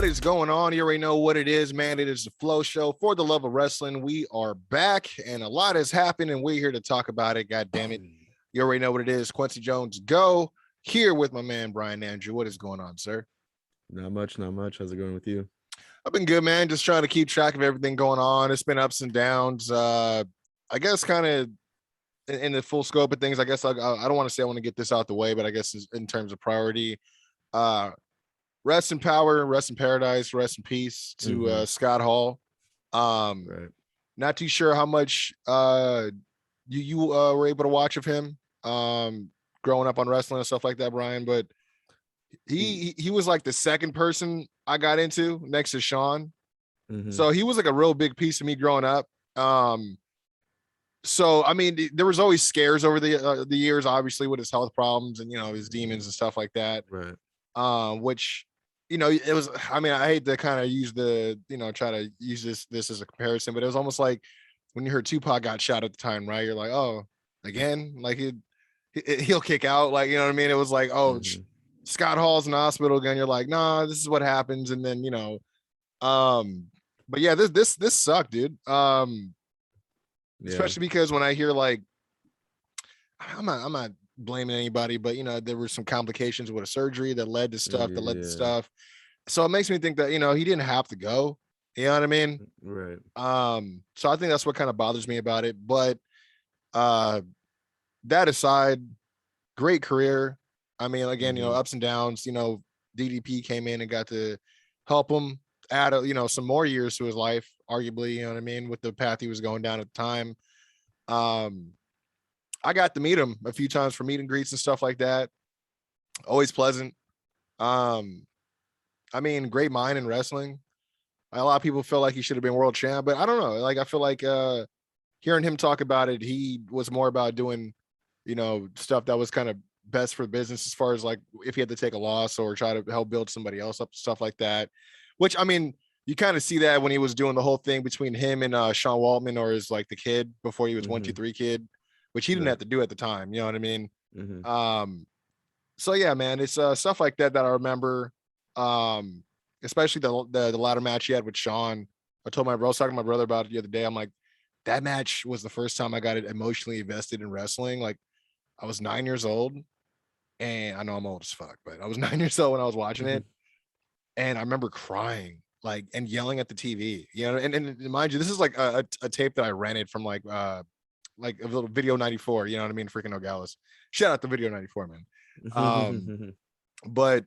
What is going on? You already know what it is, man. It is the Flow Show for the love of wrestling. We are back, and a lot has happened, and we're here to talk about it. God damn it. You already know what it is. Quincy Jones, go. Here with my man, Brian Andrew. What is going on, sir? Not much. How's it going with you? I've been good, man. Just trying to keep track of everything going on. It's been ups and downs. I guess kind of in the full scope of things, I guess I don't want to say I want to get this out the way, but I guess in terms of priority, rest in power, rest in paradise, rest in peace to Scott Hall. Right. Not too sure how much you were able to watch of him growing up on wrestling and stuff like that, Brian, but he was like the second person I got into next to Sean. So he was like a real big piece of me growing up. So I mean, there was always scares over the years, obviously, with his health problems and his demons and stuff like that. Right. Which it was. I mean, I hate to kind of use try to use this as a comparison, but it was almost like when you heard Tupac got shot at the time, right? You're like, oh, again, like he'll kick out, like you know what I mean? It was like, oh, Scott Hall's in the hospital again. You're like, nah, this is what happens, and then but yeah, this sucked, dude. Especially because when I hear like, I'm not blaming anybody, but there were some complications with a surgery that led to stuff to stuff. So it makes me think that he didn't have to go. You know what I mean? Right. So I think that's what kind of bothers me about it. But that aside, great career. I mean, again, ups and downs. DDP came in and got to help him add some more years to his life, arguably, you know what I mean, with the path he was going down at the time. I got to meet him a few times for meet and greets and stuff like that. Always pleasant. I mean, great mind in wrestling. A lot of people feel like he should have been world champ, but I don't know. Like, I feel like hearing him talk about it, he was more about doing, stuff that was kind of best for the business, as far as like if he had to take a loss or try to help build somebody else up, stuff like that. Which, I mean, you kind of see that when he was doing the whole thing between him and Sean Waltman, or his like the kid before he was 1-2-3 kid, which he didn't have to do at the time. You know what I mean? So yeah, man, it's stuff like that I remember. Especially the ladder match he had with Sean. I was talking to my brother about it the other day. I'm like, that match was the first time I got emotionally invested in wrestling. Like, I was 9 years old, and I know I'm old as fuck, but I was 9 years old when I was watching it. And I remember crying, like, and yelling at the TV, and mind you, this is like a tape that I rented from like a little Video 94, you know what I mean? Freaking Nogales. Shout out to Video 94, man. But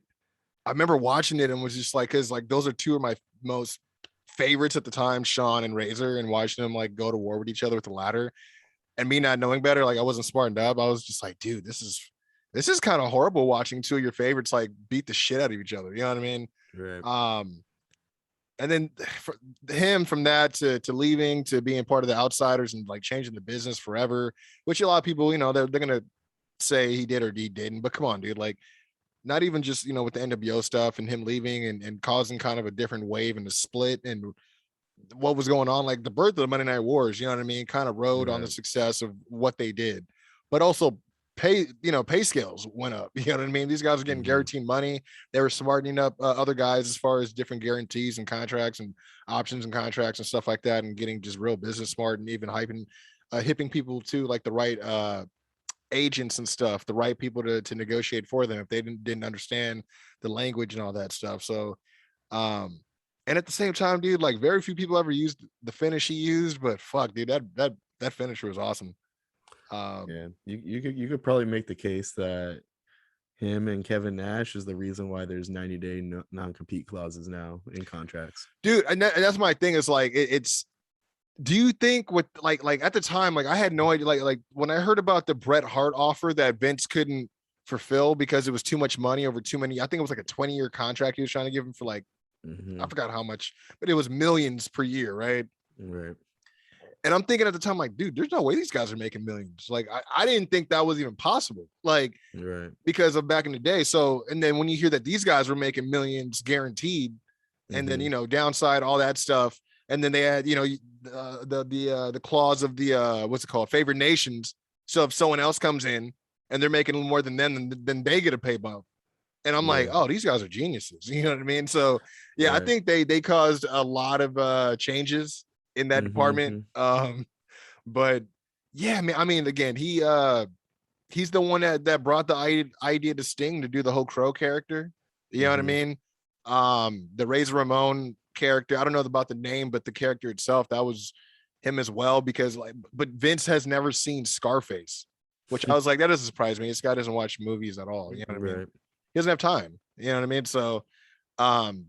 I remember watching it and was just like, cause like those are two of my most favorites at the time, Sean and Razor, and watching them like go to war with each other with the ladder, and me not knowing better, like I wasn't smartened up. I was just like, dude, this is kind of horrible watching two of your favorites like beat the shit out of each other. You know what I mean? Right. And then for him, from that to leaving, to being part of the Outsiders and like changing the business forever, which a lot of people, they're gonna say he did or he didn't. But come on, dude, like, not even just with the NWO stuff and him leaving and causing kind of a different wave and a split and what was going on, like the birth of the Monday Night Wars, you know what I mean, kind of rode on the success of what they did. But also pay scales went up, you know what I mean? These guys are getting guaranteed money. They were smartening up other guys as far as different guarantees and contracts and options and contracts and stuff like that, and getting just real business smart, and even hipping people to like the right agents and stuff, the right people to negotiate for them if they didn't understand the language and all that stuff. So and at the same time, dude, like very few people ever used the finish he used, but fuck, dude, that finisher was awesome. Yeah, you could probably make the case that him and Kevin Nash is the reason why there's 90-day non-compete clauses now in contracts, dude. And that's my thing, is like it's do you think with like at the time, like I had no idea, like when I heard about the Bret Hart offer that Vince couldn't fulfill because it was too much money over too many, I think it was like a 20-year contract he was trying to give him for like I forgot how much, but it was millions per year, right? And I'm thinking at the time, like, dude, there's no way these guys are making millions. Like, I didn't think that was even possible. Like, because of back in the day. So, and then when you hear that these guys were making millions guaranteed, and then downside all that stuff, and then they had the clause of the what's it called, favored nations. So if someone else comes in and they're making more than them, then they get a pay bump. And I'm like, oh, these guys are geniuses. You know what I mean? So yeah, I think they caused a lot of changes in that department. But yeah, man, I mean, again, he's the one that brought the idea to Sting to do the whole Crow character. You know what I mean? The razorramon character, I don't know about the name, but the character itself, that was him as well, because but Vince has never seen Scarface, which I was like, that doesn't surprise me. This guy doesn't watch movies at all. You know what I mean? He doesn't have time. You know what I mean? So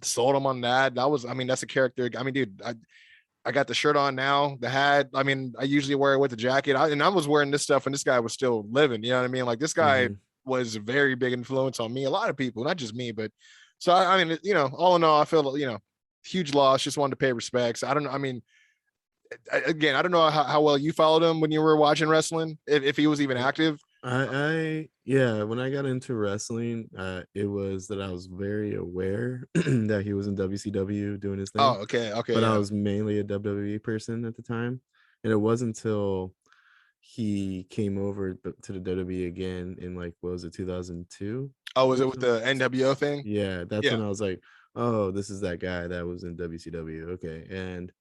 sold him on that. That's a character. I mean, dude, I got the shirt on now, the hat. I mean, I usually wear it with the jacket. I was wearing this stuff when this guy was still living. You know what I mean? Like, this guy was a very big influence on me. A lot of people, not just me, but so I mean, all in all, I feel, huge loss. Just wanted to pay respects. I don't know. I mean, again, I don't know how well you followed him when you were watching wrestling, if he was even active. When I got into wrestling, it was that I was very aware that he was in WCW doing his thing. Oh, okay. But I was mainly a WWE person at the time, and it wasn't until he came over to the WWE again in, like, what was it, 2002? Oh, was it with the NWO thing? Yeah, that's when I was like, oh, this is that guy that was in WCW. Okay. And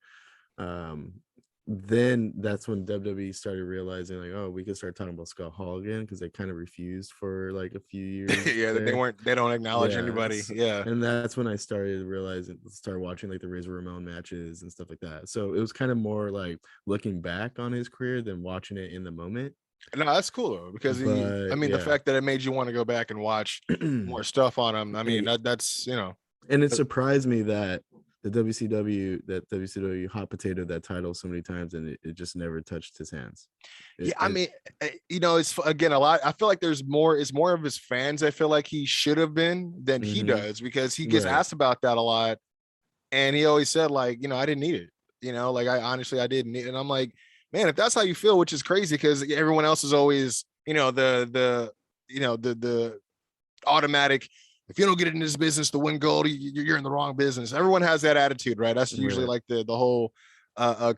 then that's when WWE started realizing, like, oh, we could start talking about Scott Hall again, because they kind of refused for like a few years. They don't acknowledge anybody. And that's when I started watching like the Razor-Ramon matches and stuff like that. So it was kind of more like looking back on his career than watching it in the moment. No, that's cool though, because the fact that it made you want to go back and watch more stuff on him. I mean, that's and it surprised me that the WCW hot potato that title so many times, and it just never touched his hands. It's again a lot. I feel like it's more of his fans. I feel like he should have been than he does, because he gets asked about that a lot, and he always said, like, I didn't need it. I didn't need it. And I'm like, man, if that's how you feel, which is crazy, because everyone else is always, the automatic, if you don't get into this business to win gold, you're in the wrong business. Everyone has that attitude, right? That's usually like the whole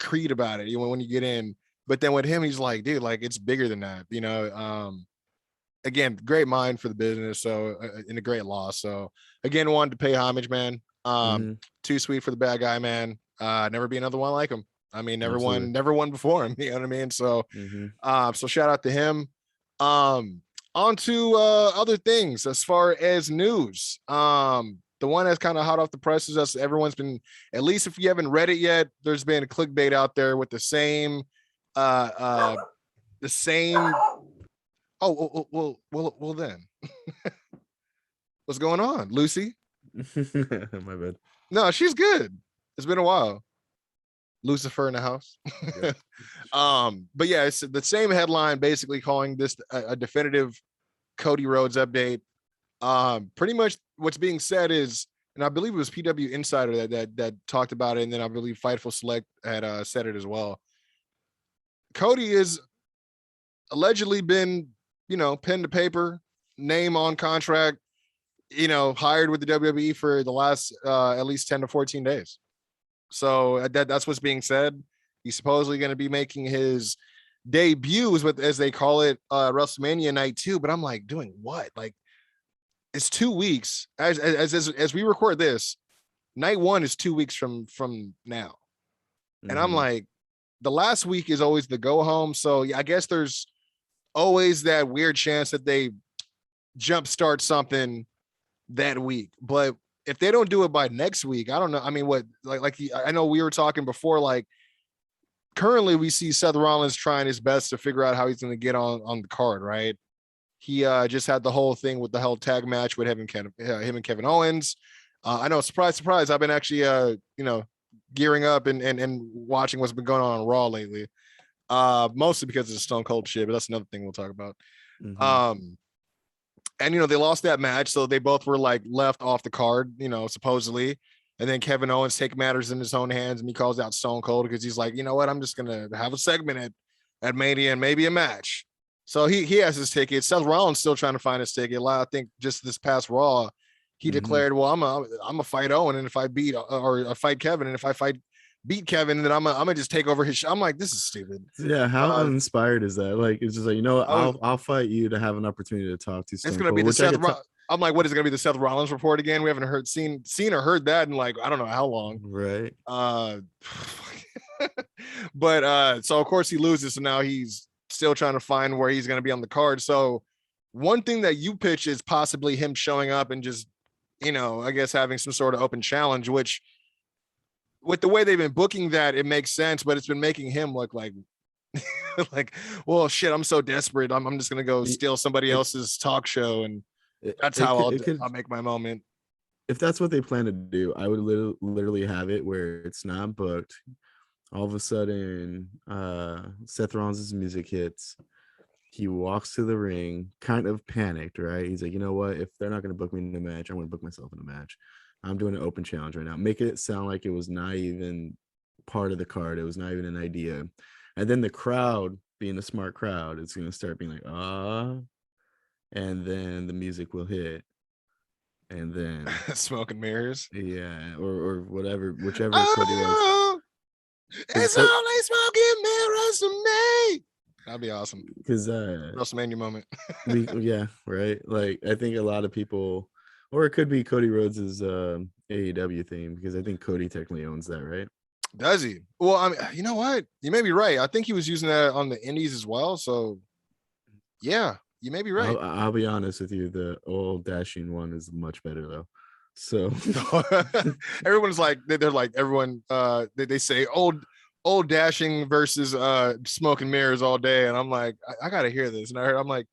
creed about it, when you get in. But then with him, he's like, dude, like, it's bigger than that, again, great mind for the business. So in a great loss. So again, wanted to pay homage, man. Too sweet for the bad guy, man. Never be another one like him. I mean, never won before him. You know what I mean? So, so shout out to him. On to other things as far as news. The one that's kind of hot off the presses, as everyone's been, at least if you haven't read it yet, there's been a clickbait out there with the same. Oh, well then. What's going on, Lucy? My bad. No, she's good. It's been a while. Lucifer in the house. But yeah, it's the same headline, basically calling this a definitive Cody Rhodes update. Pretty much what's being said is, and I believe it was PW Insider that talked about it, and then I believe Fightful Select had said it as well. Cody is allegedly been, pen to paper, name on contract, hired with the WWE for the last at least 10 to 14 days. So that's what's being said. He's supposedly going to be making his debuts with, as they call it, WrestleMania night 2. But I'm like, doing what? Like, it's 2 weeks. As we record this, night 1 is 2 weeks from now. And I'm like, the last week is always the go home. So yeah, I guess there's always that weird chance that they jumpstart something that week. But if they don't do it by next week, I don't know. I mean, I know we were talking before, like, currently we see Seth Rollins trying his best to figure out how he's going to get on the card, right? He just had the whole thing with the whole tag match with him and Kevin Owens. I know, surprise, I've been actually, gearing up and watching what's been going on Raw lately, mostly because of the Stone Cold shit, but that's another thing we'll talk about. And, they lost that match. So they both were like left off the card, supposedly. And then Kevin Owens take matters in his own hands, and he calls out Stone Cold because he's like, you know what? I'm just going to have a segment at Mania and maybe a match. So he has his ticket. Seth Rollins still trying to find his ticket. I think just this past Raw, he declared, well, I'm a fight Owen. And if I beat or I fight Kevin, and if I beat Kevin, then I'm gonna just take over his show. I'm like, this is stupid. Yeah, how uninspired is that? Like, it's just like, I'll fight you to have an opportunity to talk to Stone It's gonna Cold, be the Seth I'm like, what is it gonna be, the Seth Rollins report again? We haven't seen or heard that in like I don't know how long. Right. But so of course he loses, so now he's still trying to find where he's gonna be on the card. So one thing that you pitch is possibly him showing up and just, I guess having some sort of open challenge, which with the way they've been booking that, it makes sense, but it's been making him look like like, well, shit, I'm so desperate. I'm just gonna go steal somebody else's talk show, and that's how I'll make my moment. If that's what they plan to do, I would literally have it where it's not booked. All of a sudden, Seth Rollins' music hits. He walks to the ring, kind of panicked, right? He's like, you know what? If they're not going to book me in a match, I'm going to book myself in a match. I'm doing an open challenge right now. Make it sound like it was not even part of the card. It was not even an idea. And then the crowd, being a smart crowd, is going to start being like, and then the music will hit. And then smoke and mirrors. Yeah, or whatever, whichever Cody Rhodes. It's only smoke and mirrors to me. That'd be awesome. Because WrestleMania moment. Yeah, right. Like I think a lot of people, or it could be Cody Rhodes' AEW theme, because I think Cody technically owns that, right? Does he? Well, I mean, you know what? You may be right. I think he was using that on the indies as well. So yeah, you may be right. I'll be honest with you. The old dashing one is much better though. So everyone's like, they're like, everyone, they say old dashing versus smoke and mirrors all day. And I'm like, I got to hear this. And I'm like,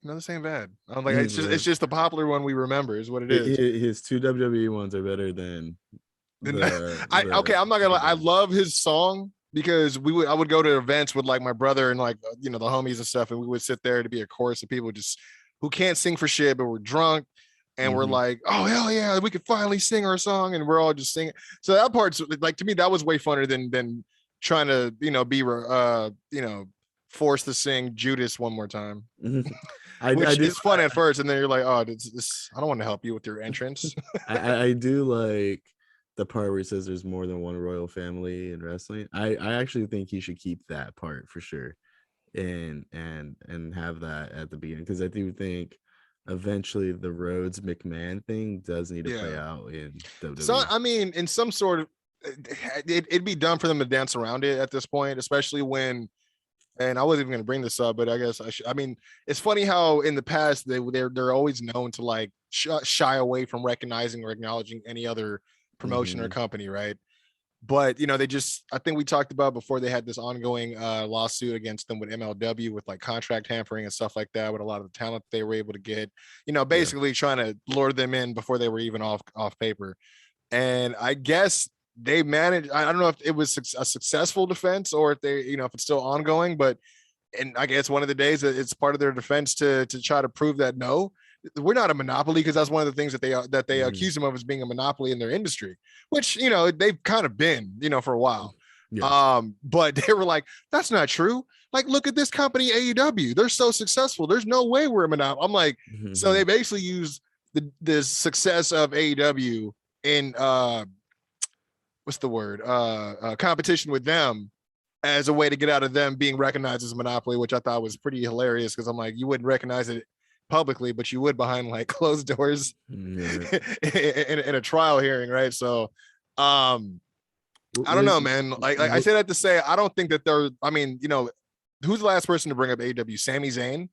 no, this ain't bad. I'm like, it's just the popular one we remember is what it is. His two WWE ones are better than okay, I'm not gonna lie. I love his song, because I would go to events with like my brother and like, the homies and stuff, and we would sit there to be a chorus of people just who can't sing for shit, but we're drunk. And we're like, oh, hell yeah, we could finally sing our song. And we're all just singing. So that part's like, to me, that was way funner than trying to, be, forced to sing Judas one more time. Which is fun at first. And then you're like, oh, this I don't want to help you with your entrance. I do like the part where he says there's more than one royal family in wrestling. I actually think he should keep that part for sure. And have that at the beginning. Because I do think eventually the Rhodes McMahon thing does need to play out in WWE. So I mean, in some sort of, it'd be dumb for them to dance around it at this point, especially when, and I wasn't even going to bring this up, but I guess I should. I mean, it's funny how in the past they're always known to like shy away from recognizing or acknowledging any other promotion or company, right? But they just, I think we talked about before, they had this ongoing lawsuit against them with MLW with like contract hampering and stuff like that, with a lot of the talent they were able to get, basically trying to lure them in before they were even off paper. And I guess they managed, I don't know if it was a successful defense or if they, if it's still ongoing, but, and I guess one of the days it's part of their defense to try to prove that no, we're not a monopoly, because that's one of the things that they accuse them of, as being a monopoly in their industry, which they've kind of been for a while. But they were like, that's not true. Like, look at this company AEW, they're so successful, there's no way we're a monopoly. I'm like, so they basically use the success of AEW in what's the word, competition with them as a way to get out of them being recognized as a monopoly, which I thought was pretty hilarious, because I'm like, you wouldn't recognize it publicly, but you would behind like closed doors in a trial hearing, right? So I don't know, man. Like I say that to say, I don't think that they're, I mean, who's the last person to bring up AEW? Sami Zayn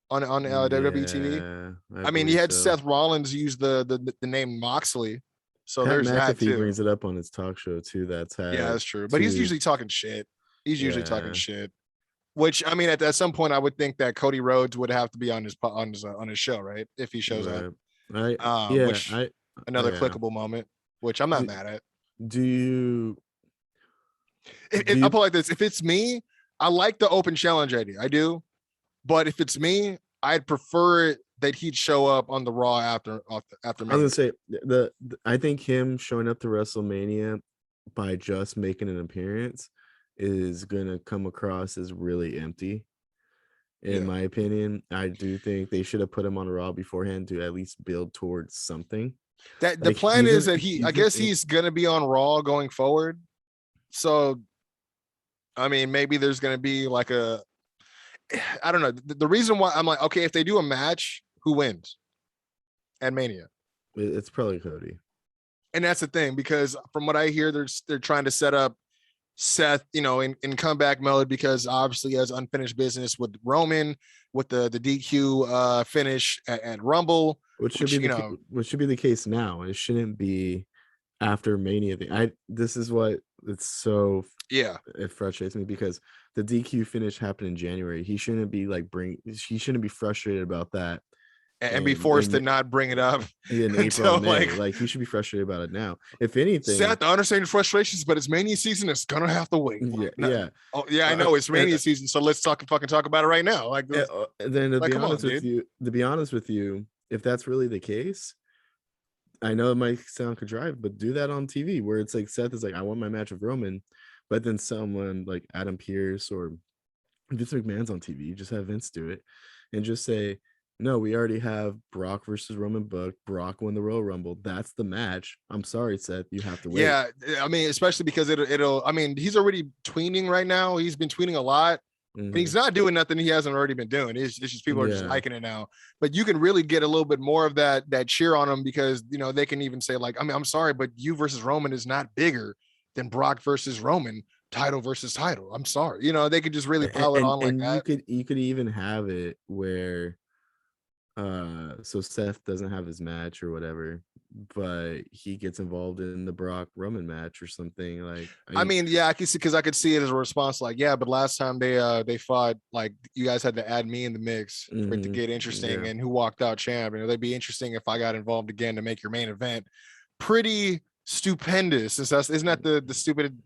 on WWE TV. I mean, he had Seth Rollins use the name Moxley, so Pat there's McAfee that too. Brings it up on his talk show too. That's that's true, but he's usually talking shit. Talking shit. Which, I mean, at some point, I would think that Cody Rhodes would have to be on his show, right? If he shows up, another clickable moment, which I'm not mad at. Do you? I'll put it like this: if it's me, I like the open challenge idea. I do, but if it's me, I'd prefer that he'd show up on the Raw after. Mania. I was gonna say I think him showing up to WrestleMania by just making an appearance is gonna come across as really empty, in my opinion. I do think they should have put him on Raw beforehand to at least build towards something. That the plan is that I guess he's gonna be on Raw going forward. So, I mean, maybe there's gonna be like I don't know. The reason why I'm like, okay, if they do a match, who wins? at Mania? It's probably Cody. And that's the thing, because from what I hear, they're trying to set up Seth, in comeback mode, because obviously he has unfinished business with Roman, with the DQ finish at Rumble, Which should be the case now. It shouldn't be after Mania thing. This is what it's so it frustrates me, because the DQ finish happened in January. He shouldn't be frustrated about that and be forced to not bring it up in April, May. Like he should be frustrated about it now. If anything, Seth, I understand his frustrations, but it's Mania season. It's gonna have to wait. Yeah. Oh yeah, I know it's Mania season, so let's fucking talk about it right now. Like, then to be honest with you, if that's really the case, I know it might sound contrived, but do that on TV, where it's like Seth is like, I want my match with Roman, but then someone like Adam Pearce or Vince McMahon's on TV. You just have Vince do it and just say, no, we already have Brock versus Roman booked. Brock won the Royal Rumble. That's the match. I'm sorry, Seth. You have to wait. Yeah, I mean, especially because it'll. I mean, he's already tweening right now. He's been tweeting a lot. And he's not doing nothing he hasn't already been doing. It's just people are just liking it now. But you can really get a little bit more of that cheer on him, because they can even say, like, I mean, I'm sorry, but you versus Roman is not bigger than Brock versus Roman, title versus title. I'm sorry. They could just really pile it on like that. You could even have it where so Seth doesn't have his match or whatever, but he gets involved in the Brock Roman match or something. Like, I mean, yeah, I can see, because I could see it as a response, like, yeah, but last time they fought, like, you guys had to add me in the mix for it to get interesting, and who walked out champ. It'd be interesting if I got involved again to make your main event pretty stupendous. Isn't that the stupid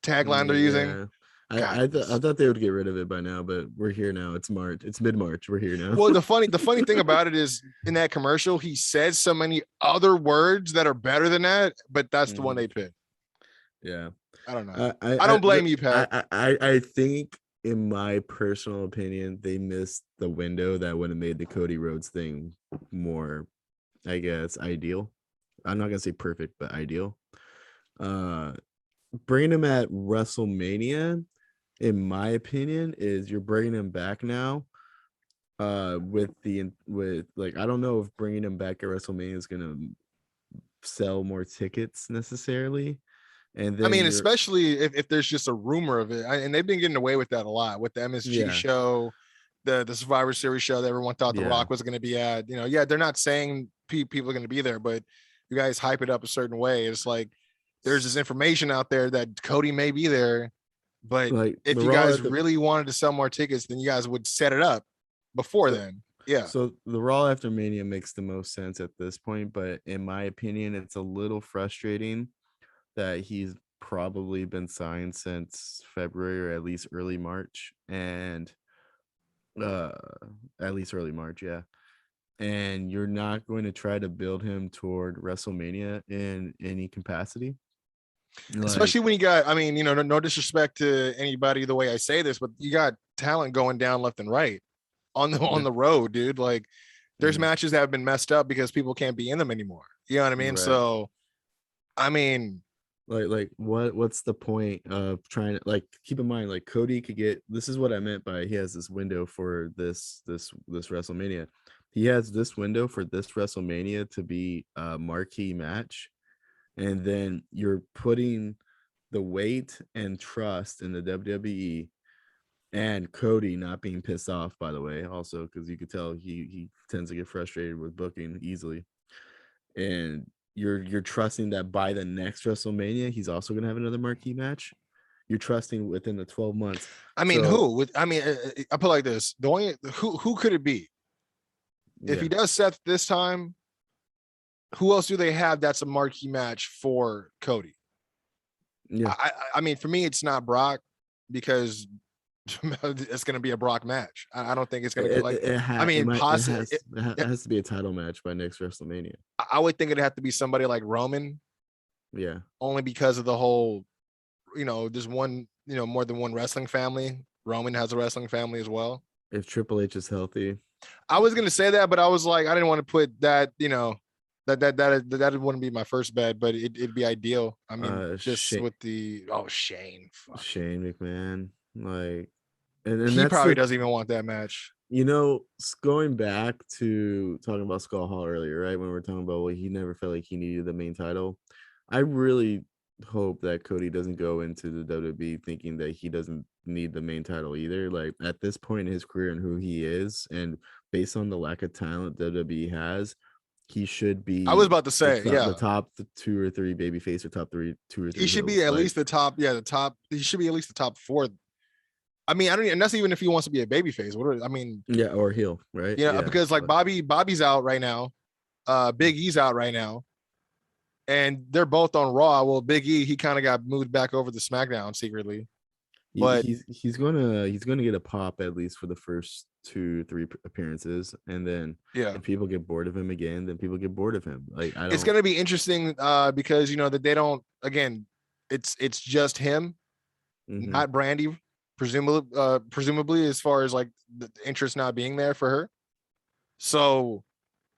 tagline they're using? I thought they would get rid of it by now, but we're here now. It's March. It's mid-March. We're here now. Well, the funny thing about it is, in that commercial, he says so many other words that are better than that, but that's the one they picked. Yeah. I don't know. I don't blame you, Pat. I think, in my personal opinion, they missed the window that would have made the Cody Rhodes thing more, I guess, ideal. I'm not gonna say perfect, but ideal. Bringing him at WrestleMania, in my opinion, is you're bringing him back now. With like, I don't know if bringing him back at WrestleMania is gonna sell more tickets necessarily. And then, I mean, especially if there's just a rumor of it, and they've been getting away with that a lot with the MSG show, the Survivor Series show that everyone thought The Rock was going to be at. They're not saying people are going to be there, but you guys hype it up a certain way. It's like there's this information out there that Cody may be there, but like, if you guys really wanted to sell more tickets, then you guys would set it up before then. Yeah. So the Raw after Mania makes the most sense at this point, but in my opinion, it's a little frustrating that he's probably been signed since February, or at least early March, and at least early March, yeah. And you're not going to try to build him toward WrestleMania in any capacity. Especially when you got, I mean, no disrespect to anybody the way I say this, but you got talent going down left and right on the road, dude. Like, there's matches that have been messed up because people can't be in them anymore. You know what I mean? Right. So, I mean, like what's the point of trying to, like, keep in mind, like, Cody could get, this is what I meant by he has this window for this WrestleMania. He has this window for this WrestleMania to be a marquee match, and then you're putting the weight and trust in the WWE and Cody not being pissed off, by the way, also, because you could tell he tends to get frustrated with booking easily, and you're trusting that by the next WrestleMania he's also going to have another marquee match. You're trusting within the 12 months. I mean, I put it like this: the only who could it be? If he does Seth this time, who else do they have that's a marquee match for Cody? Yeah, I mean, for me, it's not Brock, because it's going to be a Brock match. I don't think it's going to be like. It has to be a title match by next WrestleMania. I would think it'd have to be somebody like Roman. Yeah, only because of the whole, there's one, more than one wrestling family. Roman has a wrestling family as well. If Triple H is healthy, I was going to say that, but I was like, I didn't want to put that. That wouldn't be my first bet, but it'd be ideal. I mean, just with the Shane McMahon, like. And he probably doesn't even want that match. You know, going back to talking about Skull Hall earlier, right? When we were talking about, well, he never felt like he needed the main title. I really hope that Cody doesn't go into the WWE thinking that he doesn't need the main title either. Like at this point in his career and who he is, and based on the lack of talent WWE has, he should I was be about to say, the yeah, top two or three babyface or top three, two or he three should be heels. at Like, least the top. Yeah, the top. He should be at least the top four. I mean, I don't, and that's even if he wants to be a babyface. I mean, yeah, or heel, right? you know, Yeah, because like but Bobby's out right now. Big E's out right now, and they're both on Raw. Well, Big E, he kind of got moved back over to SmackDown secretly, but he's gonna get a pop at least for the first 2-3 appearances, and then yeah, if people get bored of him again, then people get bored of him. Like I it's don't. gonna be interesting because you know that they don't. Again, it's just him, Mhm. not Brandy, presumably as far as like the interest not being there for her. So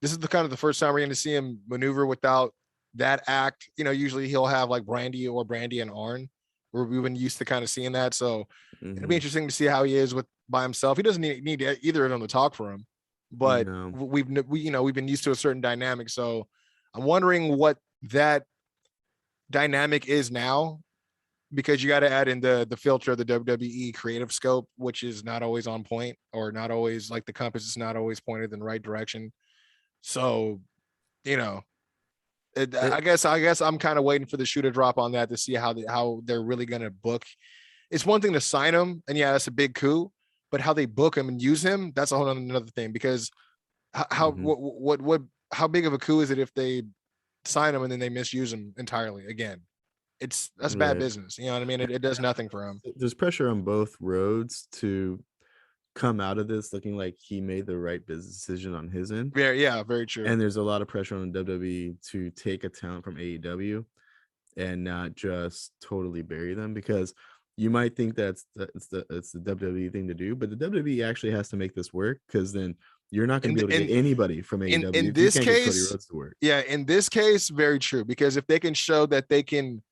this is the kind of the first time we're going to see him maneuver without that act. You know, usually he'll have like Brandy and Arn, where we've been used to kind of seeing that. So it'll be Mhm. interesting to see how he is with by himself. He doesn't need either of them to talk for him, but No. we've been used to a certain dynamic. So I'm wondering what that dynamic is now, because you got to add in the filter of the WWE creative scope, which is not always on point, or not always like the compass is not always pointed in the right direction. So, you know, It, I guess I'm kind of waiting for the shoe to drop on that to see how they're really going to book. It's one thing to sign him, and yeah, that's a big coup, but how they book him and use him, that's a whole another thing. Because how mhm. what how big of a coup is it if they sign him and then they misuse him entirely again? That's bad Right. business. You know what I mean? And It does nothing for him. there's pressure on both roads to come out of this looking like he made the right business decision on his end. Yeah, very true. And there's a lot of pressure on WWE to take a talent from AEW and not just totally bury them, because you might think it's the WWE thing to do, but the WWE actually has to make this work, because then you're not going In to be able to get anybody from AEW in if you this can't get Cody case, Rhodes to work. yeah, in this case, very true. Because if they can show that they can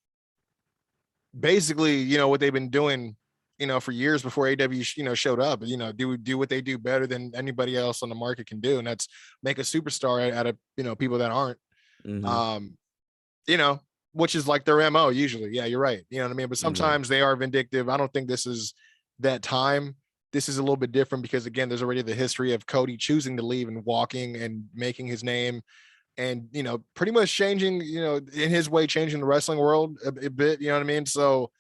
basically, you know, what they've been doing, you know, for years before AW, you know, showed up, you know, do what they do better than anybody else on the market can do, and that's make a superstar out of, you know, people that aren't, Mm-hmm. um, you know, which is like their MO usually. Yeah, you're right. You know what I mean? But Right. sometimes they are vindictive. I don't think this is that time. This is a little bit different because again, there's already the history of Cody choosing to leave and walking and making his name, and you know, pretty much changing, you know, in his way, changing the wrestling world a bit. You know what I mean? So,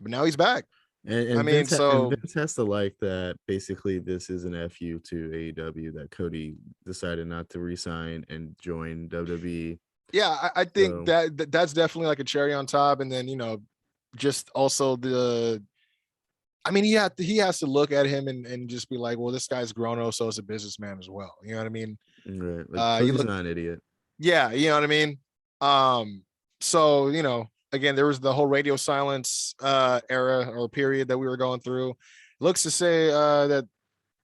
but now he's back. And, I and mean, Vince and so Vince has to like that. Basically, this is an FU to AEW that Cody decided not to resign and join WWE. yeah, I think So that's definitely like a cherry on top. And then, you know, just also I mean, he has to look at him and just be like, well, this guy's grown up, so as a businessman as well. You know what I mean? right, like You Cody's look, not an idiot. yeah, you know what I mean? So, you know, again, there was the whole radio silence era or period that we were going through. Looks to say that,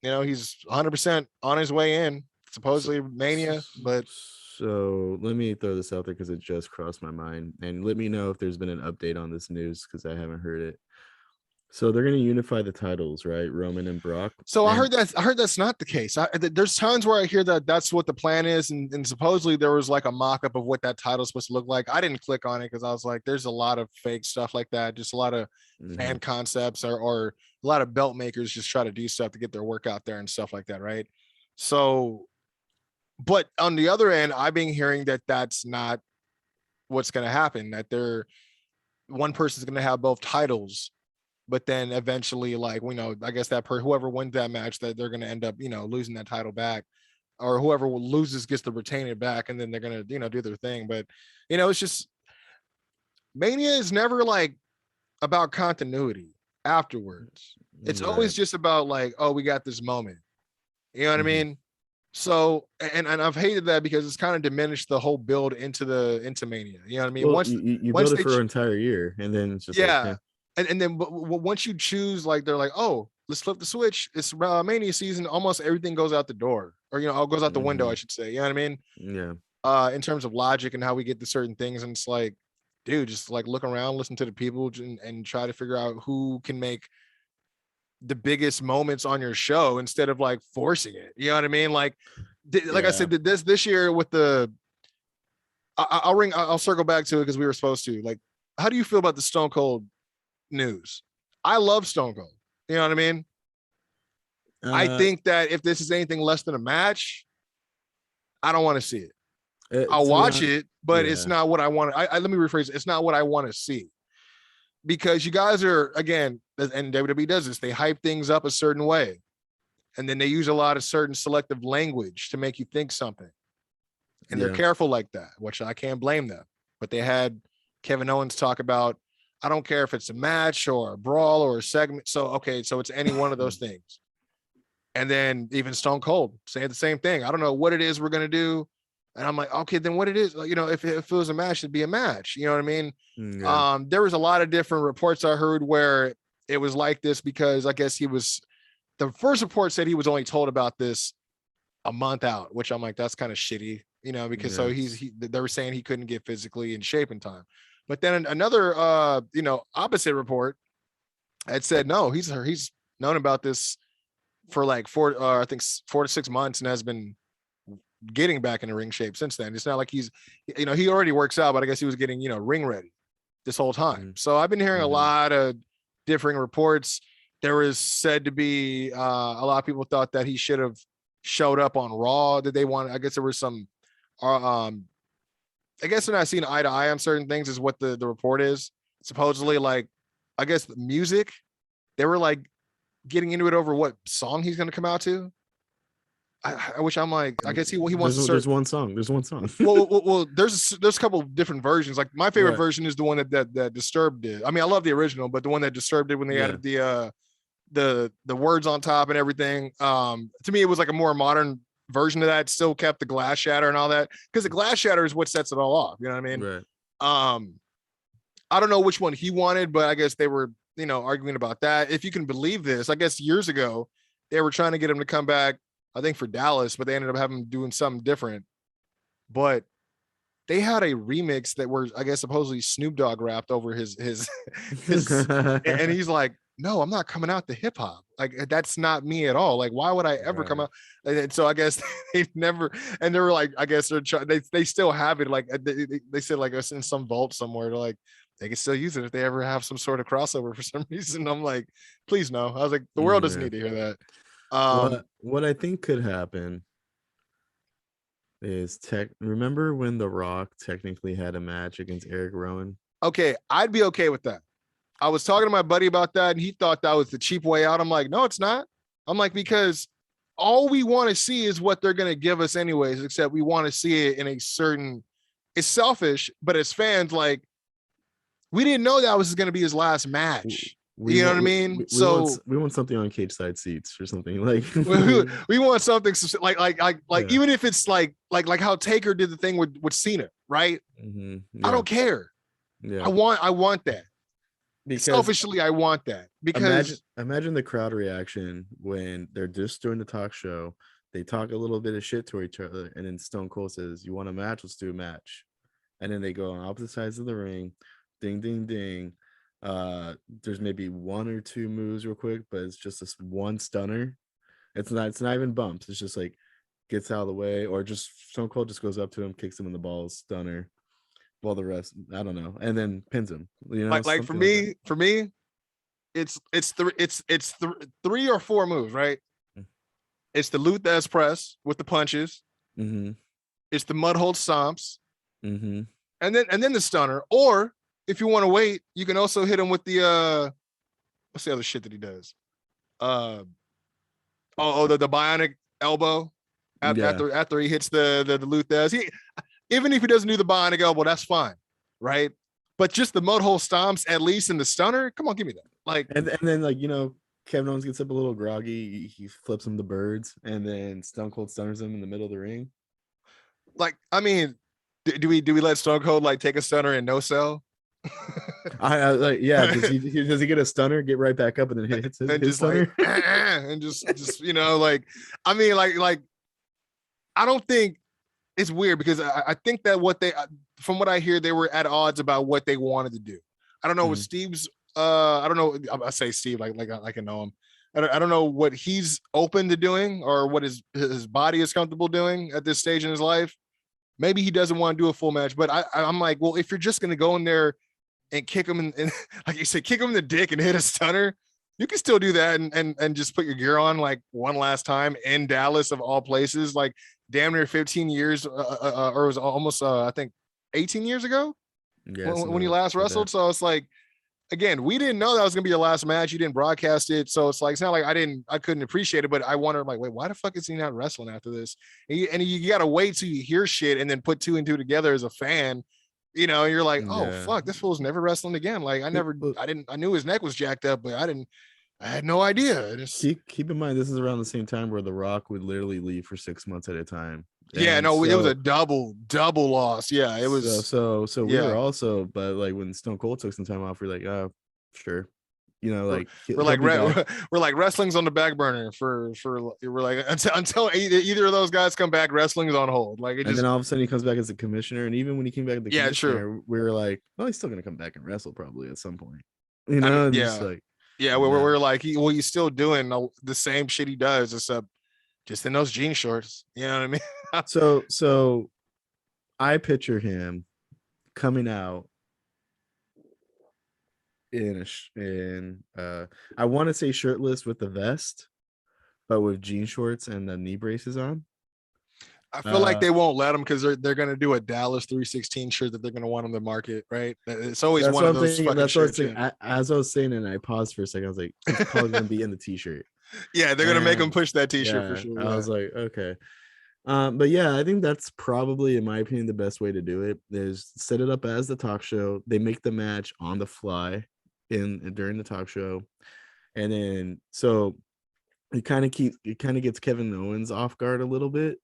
you know, he's 100% on his way in, So, supposedly Mania, but so let me throw this out there because it just crossed my mind, and let me know if there's been an update on this news because I haven't heard it. So they're gonna unify the titles, right? Roman and Brock, so and I heard that's not the case. There's times where I hear that that's what the plan is, and supposedly there was like a mock-up of what that title's supposed to look like. I didn't click on it because I was like, there's a lot of fake stuff like that, just a lot of Mhm. fan concepts, or a lot of belt makers just try to do stuff to get their work out there and stuff like that, right? So, but on the other end, I've been hearing that that's not what's going to happen. That one person's going to have both titles, but then eventually, like, we know, I guess that whoever wins that match, that they're going to end up, you know, losing that title back, or whoever loses gets to retain it back, and then they're going to, you know, do their thing. But, you know, it's just Mania is never like about continuity afterwards. It's always Right. just about like, oh, we got this moment. You know what I Mhm. mean? So, and I've hated that because it's kind of diminished the whole build into Mania. You know what I mean? Well, you Once build it they for an entire year, and then it's just like, yeah, and then once you choose, like, they're like, oh, let's flip the switch. It's Mania season. Almost everything goes out the door, or, you know, goes out the window, I mhm. should say. You know what I mean? Yeah. In terms of logic and how we get to certain things, and it's like, dude, just like look around, listen to the people, and try to figure out who can make the biggest moments on your show instead of like forcing it. You know what I mean? Like I said, this year with the I'll circle back to it because we were supposed to. Like, how do you feel about the Stone Cold news? I love Stone Cold. You know what I mean? I think that if this is anything less than a match, I don't want to see it. I'll watch it, but it's not what I want. Let me rephrase it. It's not what I want to see. Because you guys are, again, and WWE does this, they hype things up a certain way. And then they use a lot of certain selective language to make you think something. And they're careful like that, which I can't blame them. But they had Kevin Owens talk about, I don't care if it's a match or a brawl or a segment. So, okay, so it's any one of those things. And then even Stone Cold saying the same thing. I don't know what it is we're going to do. And I'm like, okay, then what it is, you know, if it was a match, it'd be a match. You know what I mean? Yeah. There was a lot of different reports I heard where it was like this because I guess the first report said he was only told about this a month out, which I'm like, that's kind of shitty, you know, because so they were saying he couldn't get physically in shape in time. But then another, opposite report had said, no, he's known about this for like 4 to 6 months and has been getting back in the ring shape since then. It's not like he's, you know, he already works out, but I guess he was getting, you know, ring ready this whole time. So I've been hearing a lot of differing reports. There was said to be a lot of people thought that he should have showed up on Raw. Did they want? I guess there was some. I guess they're not seeing eye to eye on certain things, is what the report is. Supposedly, like, I guess the music, they were like getting into it over what song he's going to come out to. Which I'm like, I guess he wants to. There's one song. There's one song. well, there's a couple of different versions. Like my favorite version is the one that Disturbed did. I mean, I love the original, but the one that Disturbed did when they added the words on top and everything. To me, it was like a more modern version of that. Still kept the glass shatter and all that, because the glass shatter is what sets it all off. You know what I mean? Right. I don't know which one he wanted, but I guess they were, you know, arguing about that. If you can believe this, I guess years ago they were trying to get him to come back, I think for Dallas, but they ended up having him doing something different. But they had a remix that were, I guess, supposedly Snoop Dogg rapped over his and he's like, no, I'm not coming out to hip hop. Like, that's not me at all. Like, why would I ever come out? And so I guess they never, and they were like, I guess they still have it. Like they said, like it's in some vault somewhere. They're like, they can still use it if they ever have some sort of crossover for some reason. I'm like, please no. I was like, the world doesn't need to hear that. What I think could happen is remember when The Rock technically had a match against Eric Rowan? Okay, I'd be okay with that. I was talking to my buddy about that, and he thought that was the cheap way out. I'm like, no, it's not. I'm like, because all we want to see is what they're going to give us anyways, except we want to see it in a certain, it's selfish, but as fans, like, we didn't know that was going to be his last match. You know what I mean? We want something on cage side seats or something, like we want something like even if it's like how Taker did the thing with Cena, right? I don't care. I want that. Because selfishly, I want that, because imagine the crowd reaction when they're just doing the talk show. They talk a little bit of shit to each other, and then Stone Cold says, "You want a match? Let's do a match." And then they go on opposite sides of the ring. Ding, ding, ding. There's maybe 1 or 2 moves real quick, but it's just this one stunner. It's not even bumps. It's just like gets out of the way, or just Stone Cold just goes up to him, kicks him in the balls, stunner. Well, the rest, I don't know, and then pins him. You know, like for me, it's 3 or 4 moves, right? It's the Luthez press with the punches. It's the mud hold stomps, and then the stunner. Or if you want to wait, you can also hit him with the what's the other shit that he does? The bionic elbow after he hits the Luthez. Even if he doesn't do the bionic elbow, that's fine, right? But just the mud hole stomps, at least in the stunner, come on, give me that. Like, and then, like, you know, Kevin Owens gets up a little groggy, he flips him the birds, and then Stone Cold stunners him in the middle of the ring. Like, I mean, do we let Stone Cold like take a stunner and no sell? I like, yeah. Does he get a stunner, get right back up, and then hits his stunner, like, and just you know, like, I mean, like, I don't think. It's weird because I think that from what I hear, they were at odds about what they wanted to do. I don't know what Steve's. I don't know. I say Steve like I know him. I don't know what he's open to doing or what his body is comfortable doing at this stage in his life. Maybe he doesn't want to do a full match, but I'm like, well, if you're just going to go in there and kick him and like you said, kick him in the dick and hit a stunner, you can still do that and just put your gear on like one last time in Dallas of all places, like damn near 15 years or it was almost I think 18 years ago when you last wrestled. So it's like, again, we didn't know that was gonna be your last match. You didn't broadcast it, so it's like it's not like I couldn't appreciate it, but I wonder like, wait, why the fuck is he not wrestling after this? And you gotta wait till you hear shit and then put two and two together as a fan. You know, you're like, oh fuck, this fool's never wrestling again. Like I knew his neck was jacked up, but I had no idea. Keep in mind, this is around the same time where The Rock would literally leave for 6 months at a time. Yeah, no, it was a double loss. Yeah, it was. So we were also, but like when Stone Cold took some time off, we're like, oh, sure, you know, like we're like wrestling's on the back burner for we're like until either of those guys come back, wrestling's on hold. Like and then all of a sudden he comes back as a commissioner, and even when he came back as the commissioner, we were like, well, he's still gonna come back and wrestle probably at some point, you know? We're like, he's still doing the same shit he does, except just in those jean shorts. You know what I mean? So I picture him coming out in I want to say shirtless with the vest, but with jean shorts and the knee braces on. I feel like they won't let him because they're going to do a Dallas 316 shirt that they're going to want him to market, right? It's always one of those fucking shirts. As I was saying, and I paused for a second, I was like, it's probably going to be in the t-shirt. Yeah, they're going to make him push that t-shirt for sure. I was like, okay. But yeah, I think that's probably, in my opinion, the best way to do it is set it up as the talk show. They make the match on the fly during the talk show. And then, so it kind of gets Kevin Owens off guard a little bit.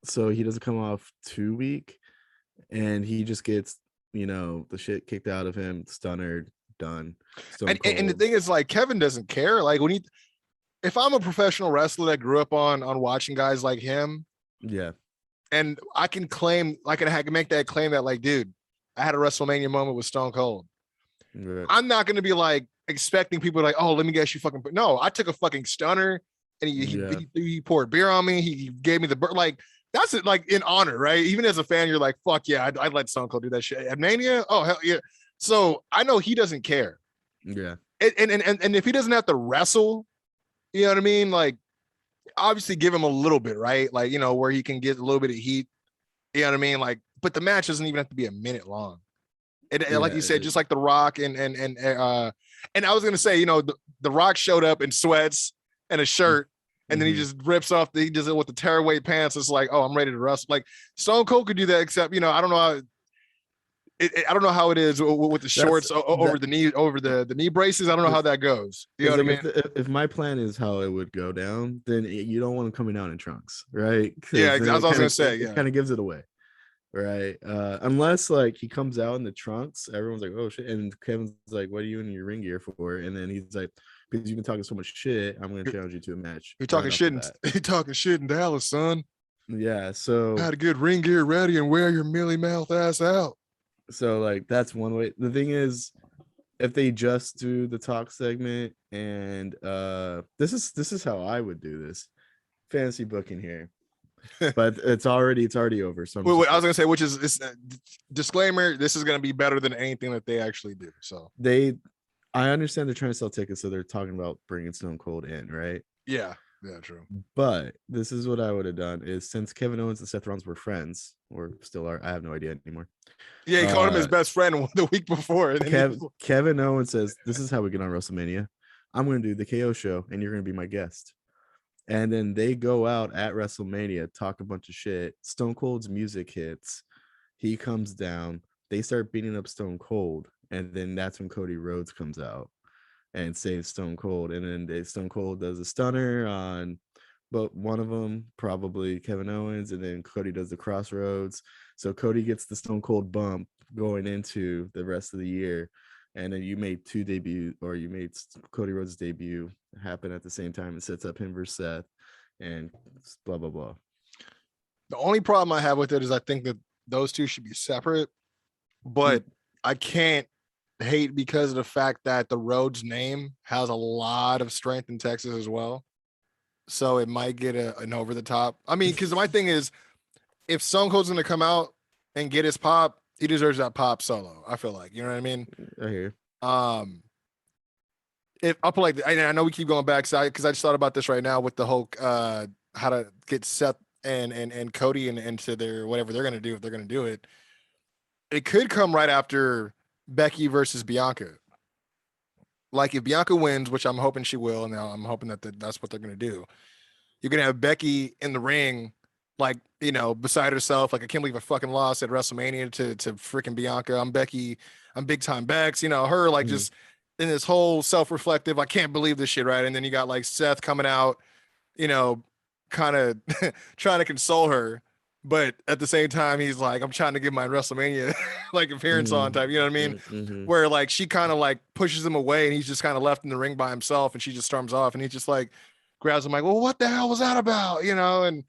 So he doesn't come off too weak, and he just gets, the shit kicked out of him, stunner, done. And the thing is, like, Kevin doesn't care. Like if I'm a professional wrestler that grew up on watching guys like him, yeah, and I can make that claim that, like, dude, I had a WrestleMania moment with Stone Cold. Right. I'm not going to be like expecting people like, oh, let me guess you fucking. No, I took a fucking stunner, and he poured beer on me. He gave me the like. That's it, like in honor, right? Even as a fan, you're like, fuck yeah, I'd let Stone Cold do that shit. At Mania, oh hell yeah. So I know he doesn't care. Yeah. And if he doesn't have to wrestle, you know what I mean? Like, obviously give him a little bit, right? Like, where he can get a little bit of heat. You know what I mean? Like, but the match doesn't even have to be a minute long. Like you said, just like The Rock and I was gonna say, the Rock showed up in sweats and a shirt. And then he just rips off. He does it with the tearaway pants. It's like, oh, I'm ready to wrestle. Like Stone Cold could do that, except I don't know how. I don't know how it is with the shorts over the knee braces. I don't know how that goes. You know what I mean? If my plan is how it would go down, then you don't want him coming out in trunks, right? Yeah, that's what I was gonna say. It kind of gives it away, right? Unless like he comes out in the trunks, everyone's like, oh shit, and Kevin's like, what are you in your ring gear for? And then he's like, because you've been talking so much shit, I'm going to challenge you to a match. You're talking shit. You're talking shit in Dallas, son. Yeah. So had a good ring gear ready and wear your mealy mouth ass out. So like that's one way. The thing is, if they just do the talk segment, and this is how I would do this, fantasy booking here, but it's already over. So wait, I was gonna say, which is this disclaimer: this is gonna be better than anything that they actually do. So I understand they're trying to sell tickets, so they're talking about bringing Stone Cold in, right? Yeah, true. But this is what I would have done: is since Kevin Owens and Seth Rollins were friends, or still are, I have no idea anymore. Yeah, he called him his best friend the week before. And Kevin Owens says, "This is how we get on WrestleMania. I'm going to do the KO show, and you're going to be my guest." And then they go out at WrestleMania, talk a bunch of shit. Stone Cold's music hits. He comes down. They start beating up Stone Cold. And then that's when Cody Rhodes comes out and saves Stone Cold. And then Stone Cold does a stunner on one of them, probably Kevin Owens. And then Cody does the crossroads. So Cody gets the Stone Cold bump going into the rest of the year. And then you made Cody Rhodes' debut happen at the same time and sets up him versus Seth and blah, blah, blah. The only problem I have with it is I think that those two should be separate. But I can't hate because of the fact that the Rhodes name has a lot of strength in Texas as well. So it might get an over the top. I mean, because my thing is, if Stone Cold's going to come out and get his pop, he deserves that pop solo. I feel like, you know what I mean? I hear. If I'll put like, I know we keep going back, because I just thought about this right now with the whole how to get Seth and Cody into their whatever they're gonna do, if they're gonna do it. It could come right after Becky versus Bianca. Like if Bianca wins, which I'm hoping she will, and I'm hoping that that's what they're gonna do. You're gonna have Becky in the ring, like, you know, beside herself, like, I can't believe I fucking lost at WrestleMania to freaking Bianca. I'm Becky. I'm big time Bex. You know, her like just in this whole self-reflective, I can't believe this shit, right? And then you got like Seth coming out, you know, kind of trying to console her, but at the same time, he's like, I'm trying to get my WrestleMania like appearance on type. You know what I mean? Where like she kind of like pushes him away, and he's just kind of left in the ring by himself, and she just storms off, and he just like grabs him like, well, what the hell was that about? You know, and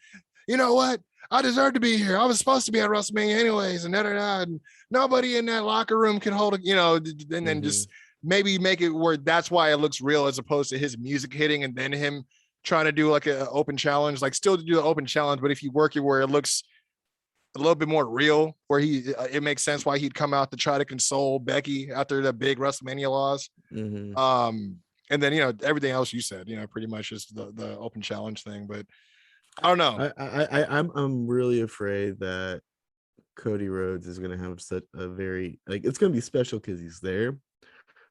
you know what? I deserve to be here. I was supposed to be at WrestleMania anyways, and and nobody in that locker room can hold it, you know, and then just maybe make it where that's why it looks real, as opposed to his music hitting and then him trying to do like an open challenge, like still to do the open challenge, but if you work it where it looks a little bit more real, where it makes sense why he'd come out to try to console Becky after the big WrestleMania loss. And then, you know, everything else you said, you know, pretty much just the open challenge thing, but I don't know. I'm really afraid that Cody Rhodes is gonna have such a very, like, it's gonna be special because he's there,